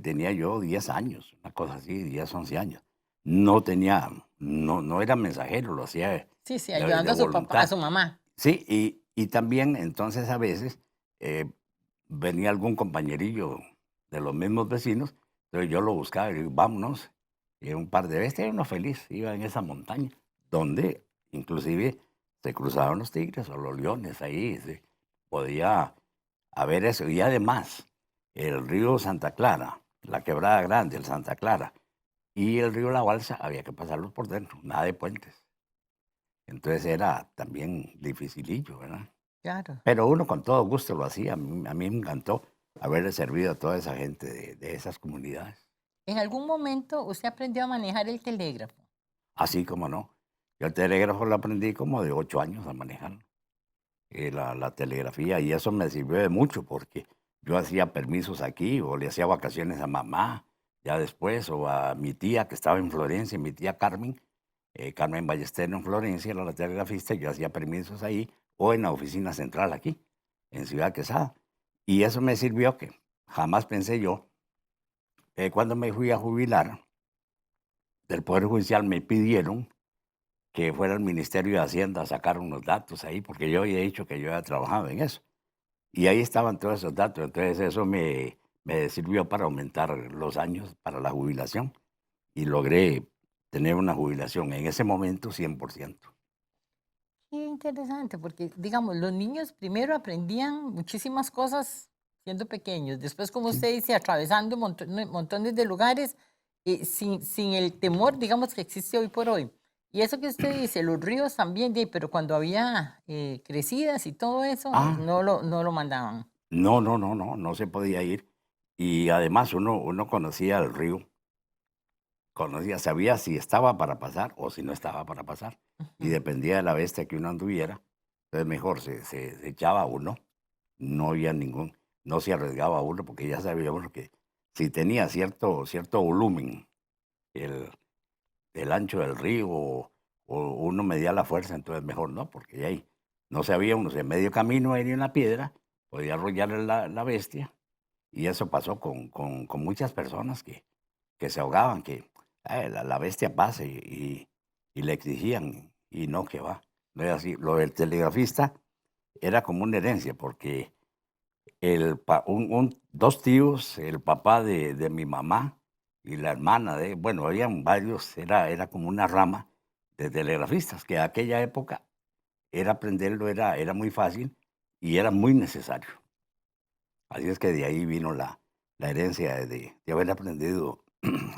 Speaker 2: tenía yo 10 años, una cosa así, 10, 11 años. No tenía, no era mensajero, lo hacía
Speaker 1: Sí, sí,
Speaker 2: de
Speaker 1: ayudando a su papá, a
Speaker 2: voluntad.
Speaker 1: su mamá.
Speaker 2: Sí, y también entonces a veces eh, venía algún compañerillo de los mismos vecinos, entonces yo lo buscaba y digo, vámonos. Y un par de veces era uno feliz, iba en esa montaña, donde inclusive se cruzaban los tigres o los leones ahí, podía haber eso. Y además, el río Santa Clara, la Quebrada Grande, el Santa Clara, y el río La Balsa, había que pasarlos por dentro, nada de puentes. Entonces era también dificilillo, ¿verdad?
Speaker 1: Claro.
Speaker 2: Pero uno con todo gusto lo hacía. A mí me encantó haberle servido a toda esa gente de esas comunidades.
Speaker 1: ¿En algún momento usted aprendió a manejar el telégrafo?
Speaker 2: Así como no. Yo el telégrafo lo aprendí como de 8 años a manejar. La telegrafía, y eso me sirvió de mucho porque yo hacía permisos aquí o le hacía vacaciones a mamá, ya después, o a mi tía que estaba en Florencia, mi tía Carmen, Carmen Ballestero en Florencia, era la telegrafista, yo hacía permisos ahí o en la oficina central aquí, en Ciudad Quesada. Y eso me sirvió que jamás pensé yo, cuando me fui a jubilar del Poder Judicial me pidieron que fuera al Ministerio de Hacienda a sacar unos datos ahí, porque yo había dicho que yo había trabajado en eso. Y ahí estaban todos esos datos, entonces eso me sirvió para aumentar los años para la jubilación y logré tener una jubilación en ese momento 100%.
Speaker 1: Qué interesante, porque digamos, los niños primero aprendían muchísimas cosas siendo pequeños, después, como
Speaker 2: Sí.
Speaker 1: usted dice, atravesando montones de lugares sin el temor, digamos, que existe hoy por hoy. Y eso que usted dice, los ríos también, pero cuando había crecidas y todo eso,
Speaker 2: Ah,
Speaker 1: no lo mandaban.
Speaker 2: no, no, no, no, no se podía ir. Y además uno conocía el río, sabía si estaba para pasar o si no estaba para pasar. Y
Speaker 1: Ujú.
Speaker 2: dependía de la bestia que uno anduviera, entonces mejor se echaba uno. No había no se arriesgaba uno porque ya sabía uno que si tenía cierto volumen, el, el ancho del río o uno medía la fuerza, entonces mejor no, porque ya ahí no sabía uno, si en medio camino venía una piedra, podía arrollarle la bestia. Y eso pasó con muchas personas que se ahogaban, que la bestia pase y le exigían, y no, que va. No es así. Lo del telegrafista era como una herencia, porque dos tíos, el papá de mi mamá y la hermana bueno, habían varios, era como una rama de telegrafistas, que en aquella época aprenderlo era muy fácil y era muy necesario. Así es que de ahí vino la herencia de haber aprendido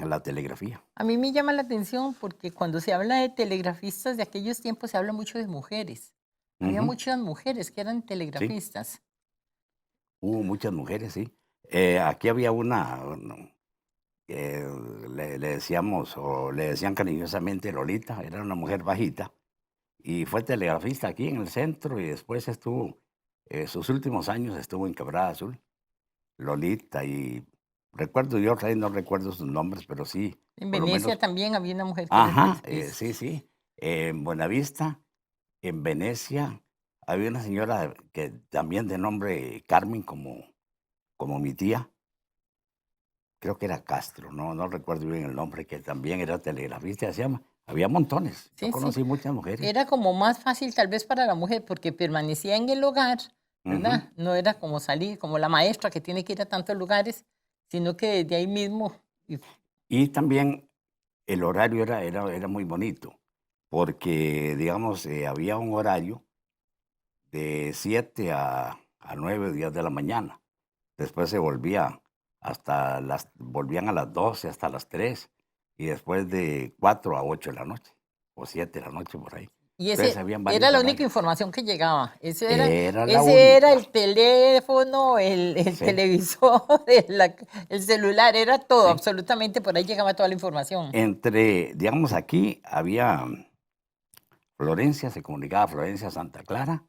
Speaker 2: la telegrafía.
Speaker 1: A mí me llama la atención porque cuando se habla de telegrafistas de aquellos tiempos se habla mucho de mujeres. Había
Speaker 2: Ujú,
Speaker 1: muchas mujeres que eran
Speaker 2: sí,
Speaker 1: telegrafistas.
Speaker 2: hubo muchas mujeres, sí. Aquí había que le decíamos, o le decían cariñosamente Lolita, era una mujer bajita, y fue telegrafista aquí en el centro y después sus últimos años estuvo en Quebrada Azul, Lolita, y recuerdo, yo otra vez no recuerdo sus nombres, pero sí,
Speaker 1: En
Speaker 2: por lo
Speaker 1: Venecia
Speaker 2: menos.
Speaker 1: también había una mujer que era
Speaker 2: Ajá,
Speaker 1: actriz.
Speaker 2: sí, sí. En Buenavista, en Venecia, había una señora que también de nombre Carmen, como mi tía, creo que era Castro, no recuerdo bien el nombre, que también era telegrafista, había montones. Yo
Speaker 1: Sí, sí.
Speaker 2: conocí muchas mujeres.
Speaker 1: Era como más fácil tal vez para la mujer porque permanecía en el hogar,
Speaker 2: Ujú.
Speaker 1: ¿verdad? No era como salir, como la maestra que tiene que ir a tantos lugares, sino que desde ahí mismo. y-
Speaker 2: Y también el horario era muy bonito, porque, digamos, había un horario de 7 a 9 10 de la mañana. Después se volvía volvían a las 12 hasta las 3 y después de 4 a 8 de la noche, o 7 de la noche por ahí.
Speaker 1: Y
Speaker 2: Entonces,
Speaker 1: ese
Speaker 2: habían
Speaker 1: era
Speaker 2: varios
Speaker 1: la única
Speaker 2: horarios.
Speaker 1: información que llegaba.
Speaker 2: Era la
Speaker 1: Ese era
Speaker 2: única.
Speaker 1: el teléfono, el
Speaker 2: Sí,
Speaker 1: televisor, el celular, era todo,
Speaker 2: sí.
Speaker 1: absolutamente por ahí llegaba toda la información.
Speaker 2: Digamos, aquí había Florencia, se comunicaba Florencia, Santa Clara,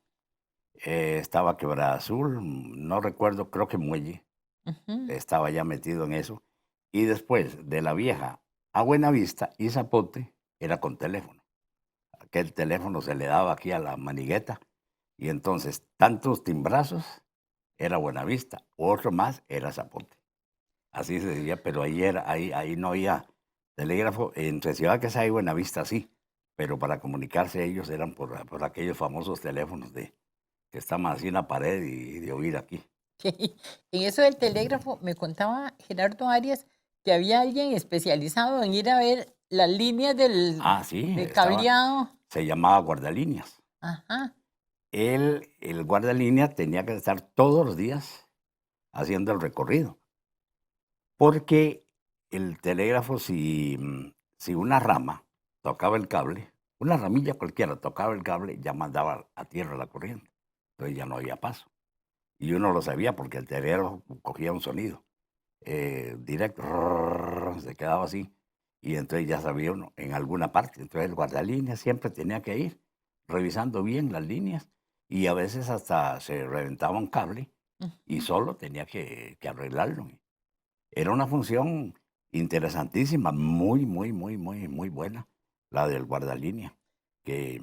Speaker 2: estaba Quebrada Azul, no recuerdo, creo que Muelle,
Speaker 1: Ujú.
Speaker 2: estaba ya metido en eso. Y después de La Vieja a Buenavista y Zapote era con teléfono. Aquel teléfono se le daba aquí a la manigueta y entonces tantos timbrazos era Buenavista, otro más era Zapote. Así se decía, pero ahí no había telégrafo. Entre Ciudad Quesada y Buenavista sí, pero para comunicarse ellos eran por aquellos famosos teléfonos que estaban así en la pared y de oír aquí.
Speaker 1: En eso del telégrafo, me contaba Gerardo Arias que había alguien especializado en ir a ver las líneas
Speaker 2: Ah, sí,
Speaker 1: del cableado.
Speaker 2: se llamaba guardalíneas.
Speaker 1: Ajá.
Speaker 2: El guardalínea tenía que estar todos los días haciendo el recorrido, porque el telégrafo, si una rama tocaba el cable, una ramilla cualquiera tocaba el cable, ya mandaba a tierra la corriente. Entonces ya no había paso. Y uno lo sabía porque el telégrafo cogía un sonido directo, se quedaba así. Y entonces ya sabía uno en alguna parte. Entonces el guardalínea siempre tenía que ir revisando bien las líneas y a veces hasta se reventaba un cable y
Speaker 1: Ujú.
Speaker 2: solo tenía que arreglarlo. Era una función interesantísima, muy, muy, muy, muy, muy buena, la del guardalínea, que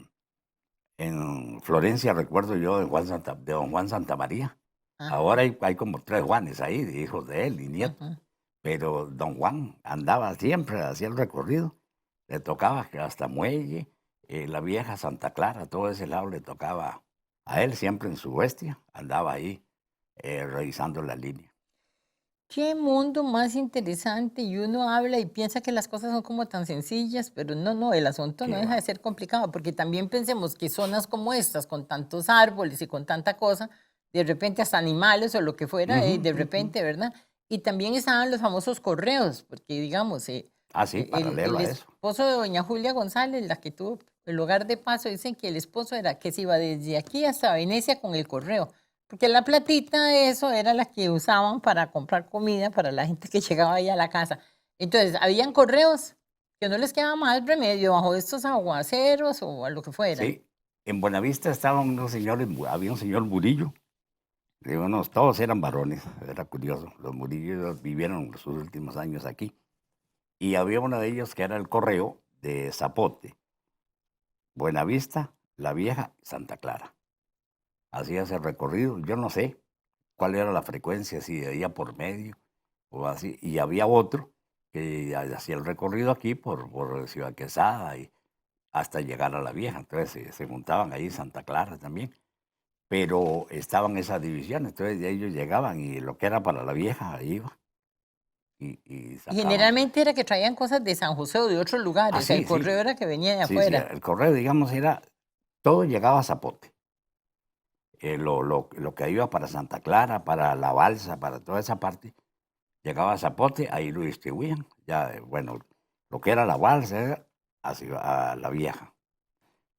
Speaker 2: en Florencia recuerdo yo de don Juan Santamaría. Ahora
Speaker 1: Ajá.
Speaker 2: hay como 3 Juanes ahí, hijos de él y nietos,
Speaker 1: Ujú.
Speaker 2: pero don Juan andaba siempre, hacía el recorrido, le tocaba que hasta Muelle, la vieja Santa Clara, todo ese lado le tocaba a él siempre en su bestia, andaba ahí revisando la línea.
Speaker 1: Qué mundo más interesante. Y uno habla y piensa que las cosas son como tan sencillas, pero no, no, el asunto no
Speaker 2: Qué
Speaker 1: deja
Speaker 2: va.
Speaker 1: de ser complicado, porque también pensemos que zonas como estas, con tantos árboles y con tanta cosa, de repente hasta animales o lo que fuera,
Speaker 2: Ujú,
Speaker 1: de
Speaker 2: ujú.
Speaker 1: repente, ¿verdad? Y también estaban los famosos correos, porque digamos,
Speaker 2: Ah, sí, paralelo
Speaker 1: el
Speaker 2: a eso.
Speaker 1: esposo de doña Julia González, la que tuvo el hogar de paso, dicen que el esposo era que se iba desde aquí hasta Venecia con el correo. Porque la platita de eso era la que usaban para comprar comida para la gente que llegaba ahí a la casa. Entonces, habían correos que no les quedaba más remedio bajo estos aguaceros o a lo que fuera.
Speaker 2: Sí, en Buenavista estaban unos señores, había un señor Murillo, todos eran varones, era curioso, los Murillos vivieron sus últimos años aquí, y había uno de ellos que era el correo de Zapote, Buenavista, La Vieja, Santa Clara. Hacía ese recorrido, yo no sé cuál era la frecuencia, si de día por medio o así, y había otro que hacía el recorrido aquí por Ciudad Quesada y hasta llegar a La Vieja, entonces se juntaban ahí en Santa Clara también. Pero estaban esas divisiones, entonces ya ellos llegaban y lo que era para La Vieja iba y
Speaker 1: Y
Speaker 2: sacaban, pues.
Speaker 1: generalmente era que traían cosas de San José o de otros
Speaker 2: Ah,
Speaker 1: lugares. El
Speaker 2: sí,
Speaker 1: correo
Speaker 2: sí,
Speaker 1: era que venía de
Speaker 2: sí, sí,
Speaker 1: afuera.
Speaker 2: el correo, digamos, todo llegaba a Zapote. Lo que iba para Santa Clara, para La Balsa, para toda esa parte, llegaba a Zapote, ahí lo distribuían. Ya, bueno, lo que era La Balsa era hacia a La Vieja.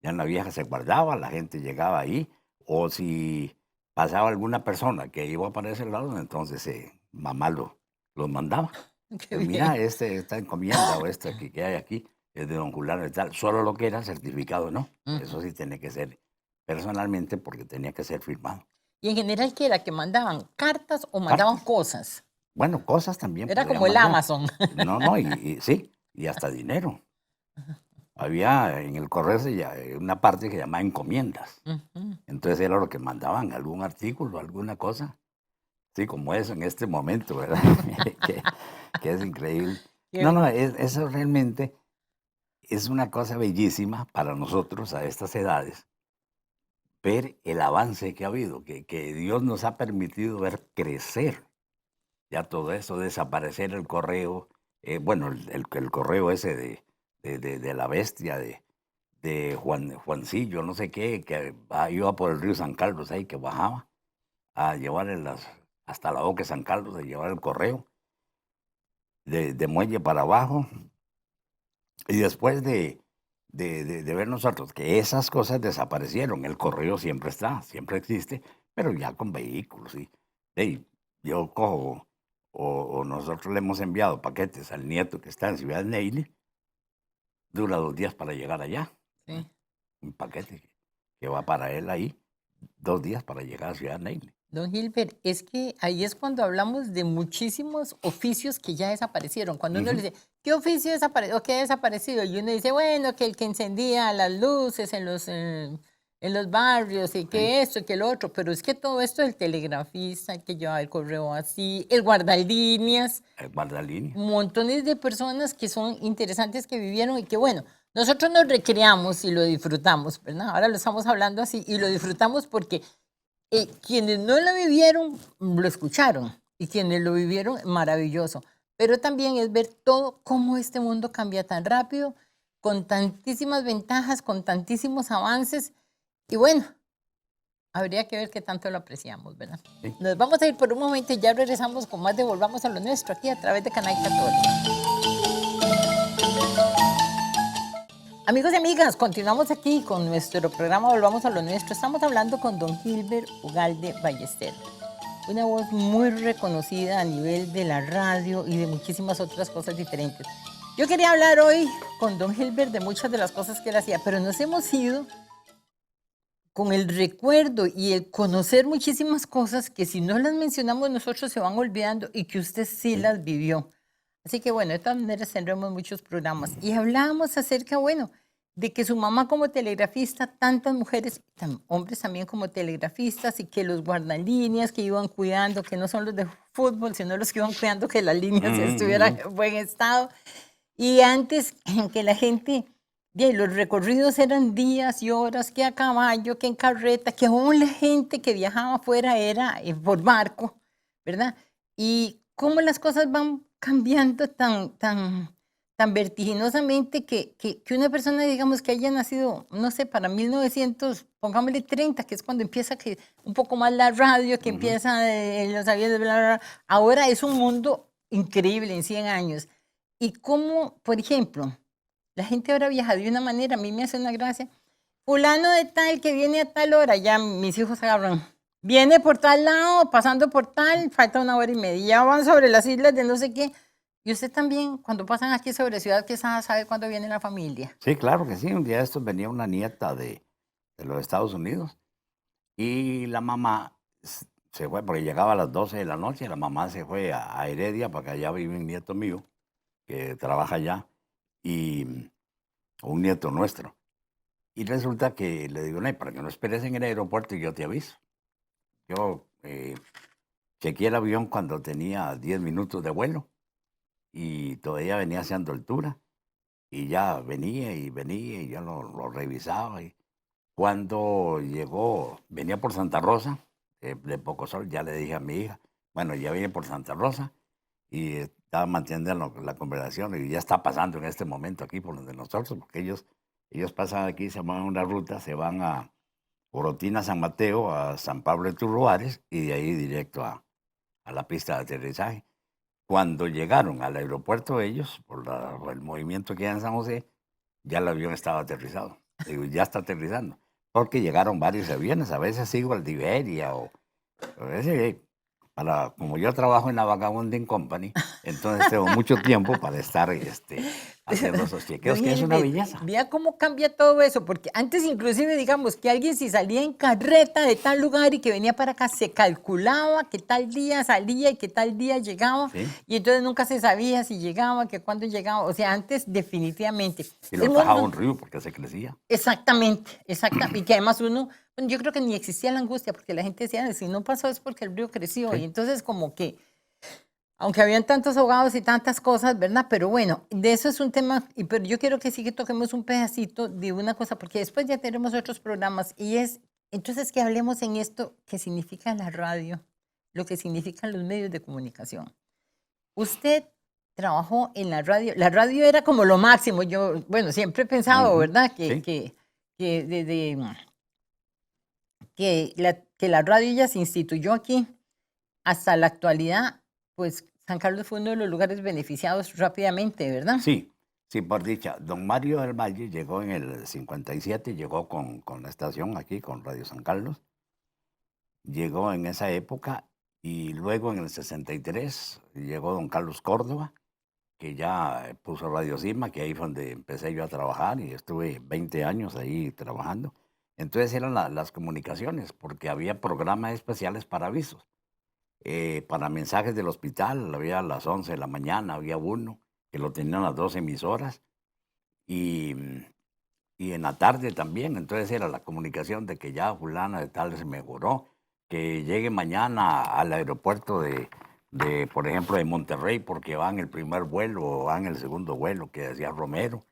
Speaker 2: Ya en La Vieja se guardaba, la gente llegaba ahí, o si pasaba alguna persona que iba para ese lado, entonces mamá los mandaba.
Speaker 1: Qué
Speaker 2: Mira,
Speaker 1: bien.
Speaker 2: esta encomienda o esta que hay aquí es de don Fulano y tal. Solo lo que era certificado, no.
Speaker 1: Ujú.
Speaker 2: Eso sí tenía que ser personalmente porque tenía que ser firmado.
Speaker 1: Y en general, ¿qué era? ¿Que mandaban cartas o mandaban
Speaker 2: Cartas,
Speaker 1: cosas?
Speaker 2: Bueno, cosas también
Speaker 1: Era
Speaker 2: podría
Speaker 1: como el
Speaker 2: mandar.
Speaker 1: Amazon.
Speaker 2: No, no, y sí, y hasta dinero. Había en el correo una parte que se llamaba encomiendas.
Speaker 1: Ujú.
Speaker 2: Entonces era lo que mandaban, algún artículo, alguna cosa. Sí, como eso en este momento, ¿verdad? que, que es increíble.
Speaker 1: Qué
Speaker 2: No, no,
Speaker 1: bueno.
Speaker 2: eso realmente es una cosa bellísima para nosotros a estas edades, ver el avance que ha habido, que Dios nos ha permitido ver crecer ya todo eso, desaparecer el correo, bueno, el correo ese de la bestia, de Juancillo, no sé qué, que iba por el río San Carlos ahí, que bajaba a llevarle hasta la boca de San Carlos, de llevar el correo, de Muelle para abajo. Y después de ver nosotros que esas cosas desaparecieron, el correo siempre está, siempre existe, pero ya con vehículos. Y hey, yo cojo, o nosotros le hemos enviado paquetes al nieto que está en Ciudad Neily, dura 2 días para llegar allá. ¿Eh?
Speaker 1: Sí.
Speaker 2: Un paquete que va para él ahí, 2 días para llegar a Ciudad Neily.
Speaker 1: Don Gilbert, es que ahí es cuando hablamos de muchísimos oficios que ya desaparecieron. Cuando uno le
Speaker 2: Ujú.
Speaker 1: dice, ¿qué oficio desapareció? ¿Qué ha desaparecido? Y uno dice, bueno, que el que encendía las luces en los barrios y
Speaker 2: Sí,
Speaker 1: que esto y que lo otro. Pero es que todo esto, el telegrafista, el que llevaba el correo así, el guardalíneas,
Speaker 2: el guardalínea.
Speaker 1: montones de personas que son interesantes que vivieron y que bueno, nosotros nos recreamos y lo disfrutamos, ¿verdad? Ahora lo estamos hablando así y lo disfrutamos porque quienes no lo vivieron, lo escucharon. Y quienes lo vivieron, maravilloso. Pero también es ver todo cómo este mundo cambia tan rápido, con tantísimas ventajas, con tantísimos avances. Y bueno, habría que ver qué tanto lo apreciamos, ¿verdad?
Speaker 2: Sí.
Speaker 1: Nos vamos a ir por un momento y ya regresamos con más de Volvamos a lo Nuestro aquí a través de Canal 14. Amigos y amigas, continuamos aquí con nuestro programa Volvamos a lo Nuestro. Estamos hablando con don Gilbert Ugalde Ballester, una voz muy reconocida a nivel de la radio y de muchísimas otras cosas diferentes. Yo quería hablar hoy con don Gilbert de muchas de las cosas que él hacía, pero nos hemos ido con el recuerdo y el conocer muchísimas cosas que si no las mencionamos nosotros se van olvidando y que usted sí
Speaker 2: Sí.
Speaker 1: las vivió. Así que bueno, de todas maneras tendremos muchos programas. Y hablábamos acerca, bueno, de que su mamá como telegrafista, tantas mujeres, hombres también como telegrafistas, y que los guardalíneas que iban cuidando, que no son los de fútbol, sino los que iban cuidando que las líneas
Speaker 2: Ujú,
Speaker 1: estuvieran
Speaker 2: ujú.
Speaker 1: en buen estado. Y antes que la gente, los recorridos eran días y horas, que a caballo, que en carreta, que aún la gente que viajaba afuera era por barco, ¿verdad? Y cómo las cosas van cambiando tan vertiginosamente que una persona, digamos, que haya nacido, no sé, para 1900, pongámosle 30, que es cuando empieza un poco más la radio, que
Speaker 2: Ujú.
Speaker 1: empieza los aviones, bla, bla, bla. Ahora es un mundo increíble en 100 años. Y cómo, por ejemplo, la gente ahora viaja de una manera, a mí me hace una gracia. Fulano de tal que viene a tal hora, ya mis hijos agarran. Viene por tal lado, pasando por tal, falta 1 hora y media. Ya van sobre las islas de no sé qué. Y usted también, cuando pasan aquí sobre Ciudad Quesada, sabe cuándo viene la familia.
Speaker 2: Sí, claro que sí. Un día de estos venía una nieta de los Estados Unidos y la mamá se fue, porque llegaba a las 12 de la noche, la mamá se fue a Heredia, porque allá vive un nieto mío que trabaja allá, y un nieto nuestro. Y resulta que le digo, no, para que no esperes en el aeropuerto y yo te aviso. Yo chequeé el avión cuando tenía 10 minutos de vuelo y todavía venía haciendo altura y ya venía y yo lo revisaba. Y cuando llegó, venía por Santa Rosa, de Pocosol, ya le dije a mi hija, bueno, ya viene por Santa Rosa y estaba manteniendo la conversación y ya está pasando en este momento aquí por donde nosotros, porque ellos pasan aquí, se van a una ruta, se van a Orotina, San Mateo, a San Pablo de Turruares y de ahí directo a la pista de aterrizaje. Cuando llegaron al aeropuerto ellos, por el movimiento que hay en San José, ya el avión estaba aterrizado. Digo, ya está aterrizando. Porque llegaron varios aviones, a veces sigo al de Iberia o a veces, como yo trabajo en la Vagabonding Company, entonces tengo mucho tiempo para estar haciendo esos chequeos,
Speaker 1: Don
Speaker 2: que es una
Speaker 1: Gilbert,
Speaker 2: belleza.
Speaker 1: vea cómo cambia todo eso, porque antes inclusive, digamos, que alguien si salía en carreta de tal lugar y que venía para acá, se calculaba que tal día salía y que tal día llegaba,
Speaker 2: ¿Sí?
Speaker 1: y entonces nunca se sabía si llegaba, que cuándo llegaba, o sea, antes definitivamente.
Speaker 2: Y
Speaker 1: El
Speaker 2: lo tajaba
Speaker 1: mundo,
Speaker 2: un río porque se crecía.
Speaker 1: exactamente, exactamente, y que además uno, bueno, yo creo que ni existía la angustia, porque la gente decía, si no pasó es porque el río creció, y
Speaker 2: Sí.
Speaker 1: entonces como que aunque habían tantos ahogados y tantas cosas, ¿verdad? Pero bueno, de eso es un tema, pero yo quiero que sí que toquemos un pedacito de una cosa, porque después ya tenemos otros programas y es, entonces que hablemos en esto que significa la radio, lo que significan los medios de comunicación. Usted trabajó en la radio era como lo máximo, yo, bueno, siempre he pensado,
Speaker 2: Ujú,
Speaker 1: ¿verdad?
Speaker 2: sí.
Speaker 1: Que, desde, que la radio ya se instituyó aquí hasta la actualidad, pues San Carlos fue uno de los lugares beneficiados rápidamente, ¿verdad?
Speaker 2: Sí, sí, por dicha. Don Mario del Valle llegó en el 57, llegó con la estación aquí, con Radio San Carlos. Llegó en esa época y luego en el 63 llegó don Carlos Córdoba, que ya puso Radio Cima, que ahí fue donde empecé yo a trabajar y estuve 20 años ahí trabajando. Entonces eran las comunicaciones, porque había programas especiales para avisos. Para mensajes del hospital, había a las 11 de la mañana, había uno que lo tenían las dos emisoras y, y en la tarde también. Entonces era la comunicación de que ya fulana de tal se mejoró, que llegue mañana al aeropuerto por ejemplo, de Monterrey, porque van el primer vuelo o van el segundo vuelo, que decía Romero.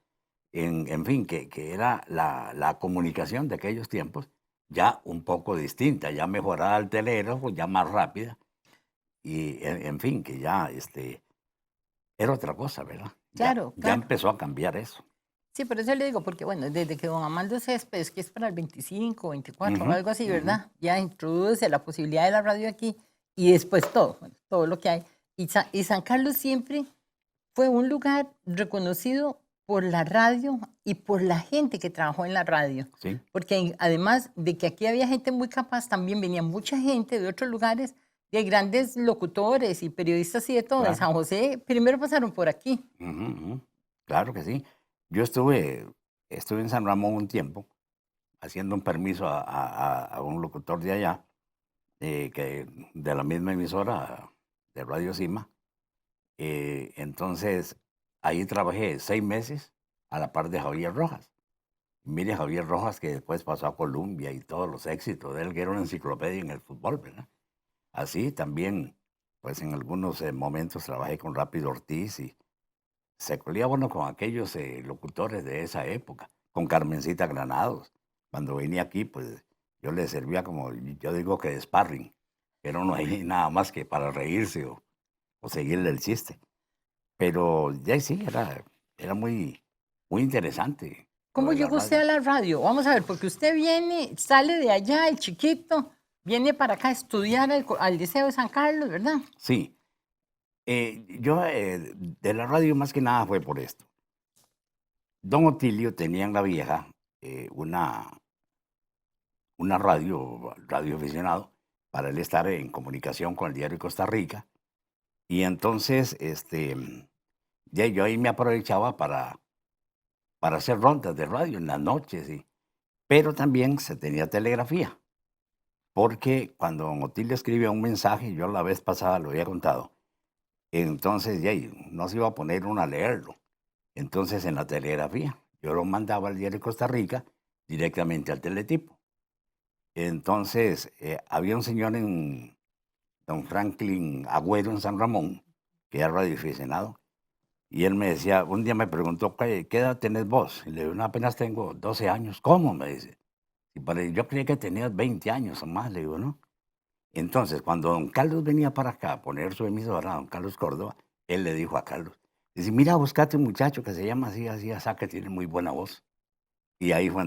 Speaker 2: En fin, que era la comunicación de aquellos tiempos ya un poco distinta, ya mejorada el telégrafo, ya más rápida y en fin, que ya era otra cosa, ¿verdad?
Speaker 1: Claro,
Speaker 2: Ya
Speaker 1: claro.
Speaker 2: empezó a cambiar eso.
Speaker 1: Sí, por eso le digo, porque bueno, desde que don Amaldo Céspedes, que es para el 25, 24 o
Speaker 2: Ujú,
Speaker 1: algo así,
Speaker 2: ujú.
Speaker 1: ¿verdad? Ya introduce la posibilidad de la radio aquí y después todo, bueno, todo lo que hay. Y San Carlos siempre fue un lugar reconocido por la radio y por la gente que trabajó en la radio.
Speaker 2: Sí,
Speaker 1: Porque además de que aquí había gente muy capaz, también venía mucha gente de otros lugares, de grandes locutores y periodistas y de todo. De
Speaker 2: claro.
Speaker 1: San José, primero pasaron por aquí.
Speaker 2: Ujú, ujú. Claro que sí. Yo estuve en San Ramón un tiempo haciendo un permiso a un locutor de allá, que, de la misma emisora de Radio Cima. Entonces, ahí trabajé 6 meses a la par de Javier Rojas. Mire, Javier Rojas, que después pasó a Colombia y todos los éxitos de él, que era una enciclopedia en el fútbol, ¿verdad? Así también, pues en algunos momentos trabajé con Rápido Ortiz y se colía bueno con aquellos locutores de esa época, con Carmencita Granados. Cuando venía aquí, pues yo le servía como, yo digo que de sparring, pero no hay nada más que para reírse o seguirle el chiste. Pero ya sí, era muy interesante lo
Speaker 1: ¿Cómo
Speaker 2: de la
Speaker 1: llegó usted
Speaker 2: radio.
Speaker 1: a la radio? Vamos a ver, porque usted viene, sale de allá, el chiquito, viene para acá a estudiar al Liceo de San Carlos, ¿verdad?
Speaker 2: Sí, yo de la radio más que nada fue por esto. Don Otilio tenía en La Vieja una radio aficionado, para él estar en comunicación con el diario Costa Rica. Y entonces, ya yo ahí me aprovechaba para hacer rondas de radio en las noches, pero también se tenía telegrafía, porque cuando don Otilio escribía un mensaje, yo la vez pasada lo había contado, entonces ya no se iba a poner uno a leerlo. Entonces en la telegrafía, yo lo mandaba al diario Costa Rica directamente al teletipo. Entonces, había un señor don Franklin Agüero en San Ramón, que era radioaficionado, y él me decía, un día me preguntó, ¿qué edad tenés vos? Y le digo, no, apenas tengo 12 años. ¿Cómo? Me dice. Yo creía que tenías 20 años o más, le digo, ¿no? Entonces, cuando don Carlos venía para acá a poner su emisora, don Carlos Córdoba, él le dijo a Carlos, dice, mira, buscate un muchacho que se llama así, así, así, que tiene muy buena voz. Y ahí fue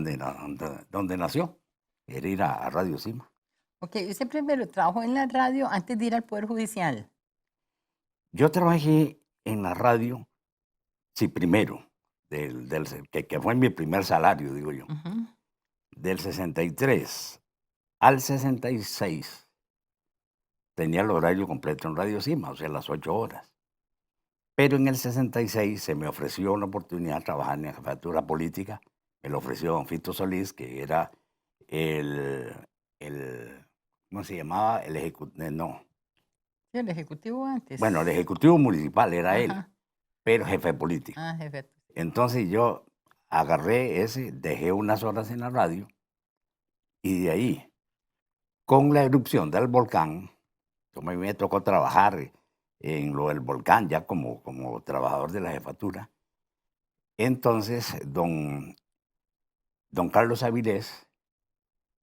Speaker 2: donde nació, era ir a Radio Cima.
Speaker 1: Ok, usted primero trabajó en la radio antes de ir al Poder Judicial.
Speaker 2: Yo trabajé en la radio, sí, primero, que fue mi primer salario, digo yo,
Speaker 1: Ujú.
Speaker 2: del 63 al 66 tenía el horario completo en Radio Cima, o sea, las 8 horas. Pero en el 66 se me ofreció una oportunidad de trabajar en la jefatura política. Me lo ofreció don Fito Solís, que era el, ¿cómo se llamaba? El ejecutivo, no.
Speaker 1: Sí, el ejecutivo antes.
Speaker 2: Bueno, el ejecutivo municipal era él,
Speaker 1: Ajá.
Speaker 2: pero jefe de política.
Speaker 1: Ah, jefe.
Speaker 2: Entonces yo agarré ese, dejé unas horas en la radio y de ahí, con la erupción del volcán, como a mí me tocó trabajar en lo del volcán ya como trabajador de la jefatura, entonces don Carlos Avilés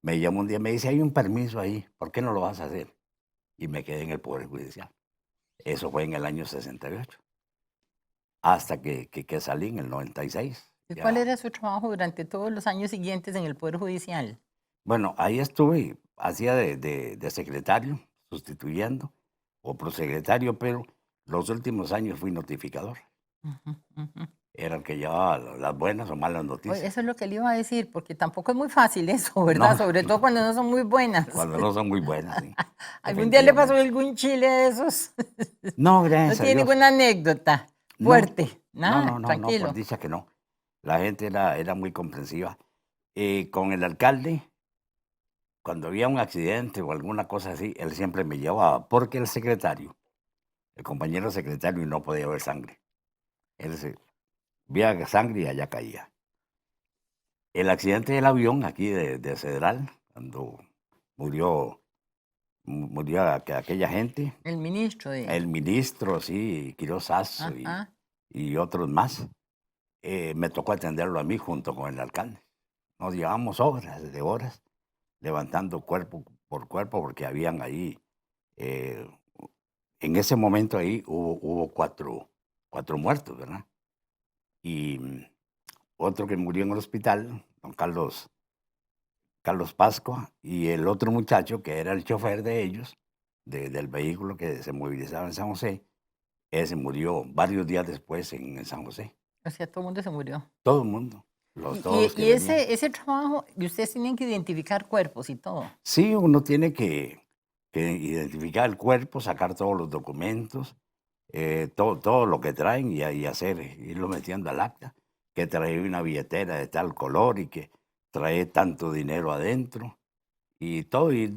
Speaker 2: me llamó un día y me dice, hay un permiso ahí, ¿por qué no lo vas a hacer? Y me quedé en el Poder Judicial. Eso fue en el año 68, hasta que salí en el 96.
Speaker 1: ¿Y
Speaker 2: ya.
Speaker 1: cuál era su trabajo durante todos los años siguientes en el Poder Judicial?
Speaker 2: Bueno, ahí estuve, hacía de secretario, sustituyendo, o prosecretario, pero los últimos años fui notificador.
Speaker 1: Ujú, ujú.
Speaker 2: Era el que llevaba las buenas o malas
Speaker 1: Oye,
Speaker 2: noticias.
Speaker 1: eso es lo que le iba a decir, porque tampoco es muy fácil eso, ¿verdad?
Speaker 2: No,
Speaker 1: Sobre todo cuando no son muy buenas.
Speaker 2: cuando no son muy buenas, sí.
Speaker 1: ¿Algún día le pasó
Speaker 2: definitivamente.
Speaker 1: algún chile de esos?
Speaker 2: No,
Speaker 1: ¿No
Speaker 2: gracias a
Speaker 1: tiene
Speaker 2: Dios.
Speaker 1: ninguna anécdota
Speaker 2: No,
Speaker 1: fuerte?
Speaker 2: no,
Speaker 1: Nada,
Speaker 2: no, por
Speaker 1: tranquilo.
Speaker 2: dicha que no. La gente era muy comprensiva. Con el alcalde, cuando había un accidente o alguna cosa así, él siempre me llevaba, porque el secretario, el compañero secretario, no podía ver sangre. Él veía sangre y allá caía. El accidente del avión aquí de Cedral, cuando murió aquella gente,
Speaker 1: El ministro de...
Speaker 2: el ministro, sí, Quirós Sazo
Speaker 1: Ajá.
Speaker 2: y otros más, me tocó atenderlo a mí junto con el alcalde. Nos llevamos horas de horas levantando cuerpo por cuerpo porque habían ahí, eh, en ese momento ahí hubo cuatro muertos, ¿verdad? Y otro que murió en el hospital, don Carlos Pascua, y el otro muchacho que era el chofer de ellos, del vehículo que se movilizaba en San José, ese murió varios días después en San José.
Speaker 1: O sea, todo el mundo se murió.
Speaker 2: Todo el mundo, todos los que
Speaker 1: Y
Speaker 2: venían.
Speaker 1: ese trabajo, y ustedes tienen que identificar cuerpos y todo.
Speaker 2: Sí, uno tiene que identificar el cuerpo, sacar todos los documentos, todo lo que traen y hacer, irlo metiendo al acta, que trae una billetera de tal color y que trae tanto dinero adentro. Y todo ir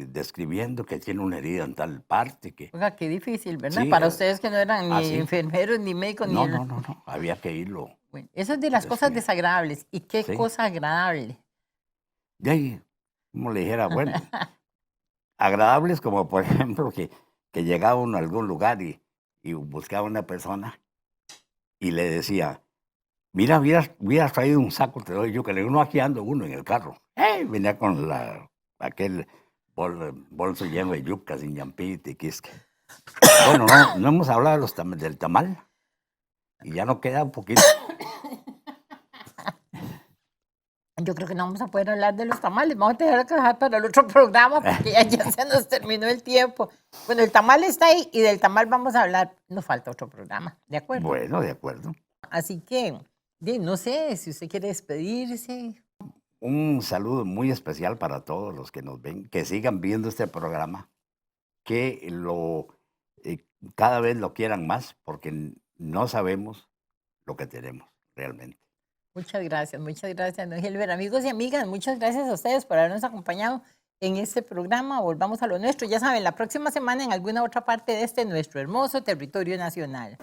Speaker 2: describiendo que tiene una herida en tal parte, que
Speaker 1: Oiga, qué difícil, ¿verdad?
Speaker 2: sí,
Speaker 1: Para ustedes que no eran ni
Speaker 2: así.
Speaker 1: enfermeros, ni médicos, ni
Speaker 2: No,
Speaker 1: el...
Speaker 2: no, no, no, había que irlo
Speaker 1: Bueno, eso es de las cosas
Speaker 2: describiendo.
Speaker 1: desagradables. ¿Y qué
Speaker 2: Sí,
Speaker 1: cosa agradable?
Speaker 2: de ahí, como le dijera, bueno, agradables como por ejemplo que llegaba uno a algún lugar y buscaba una persona y le decía, mira, hubieras traído un saco, te doy yo, que le uno aquí ando uno en el carro. Venía con aquel bolso lleno de yucas y ñampita y quisque. Bueno, no hemos hablado de del tamal y ya no queda un poquito.
Speaker 1: Yo creo que no vamos a poder hablar de los tamales. Vamos a tener que dejar para el otro programa porque ya se nos terminó el tiempo. Bueno, el tamal está ahí y del tamal vamos a hablar. Nos falta otro programa, ¿de acuerdo?
Speaker 2: Bueno, de acuerdo.
Speaker 1: Así que, no sé si usted quiere despedirse.
Speaker 2: Un saludo muy especial para todos los que nos ven, que sigan viendo este programa, que cada vez lo quieran más, porque no sabemos lo que tenemos realmente.
Speaker 1: Muchas gracias, don Gilbert. Amigos y amigas, muchas gracias a ustedes por habernos acompañado en este programa. Volvamos a lo nuestro. Ya saben, la próxima semana en alguna otra parte de este nuestro hermoso territorio nacional.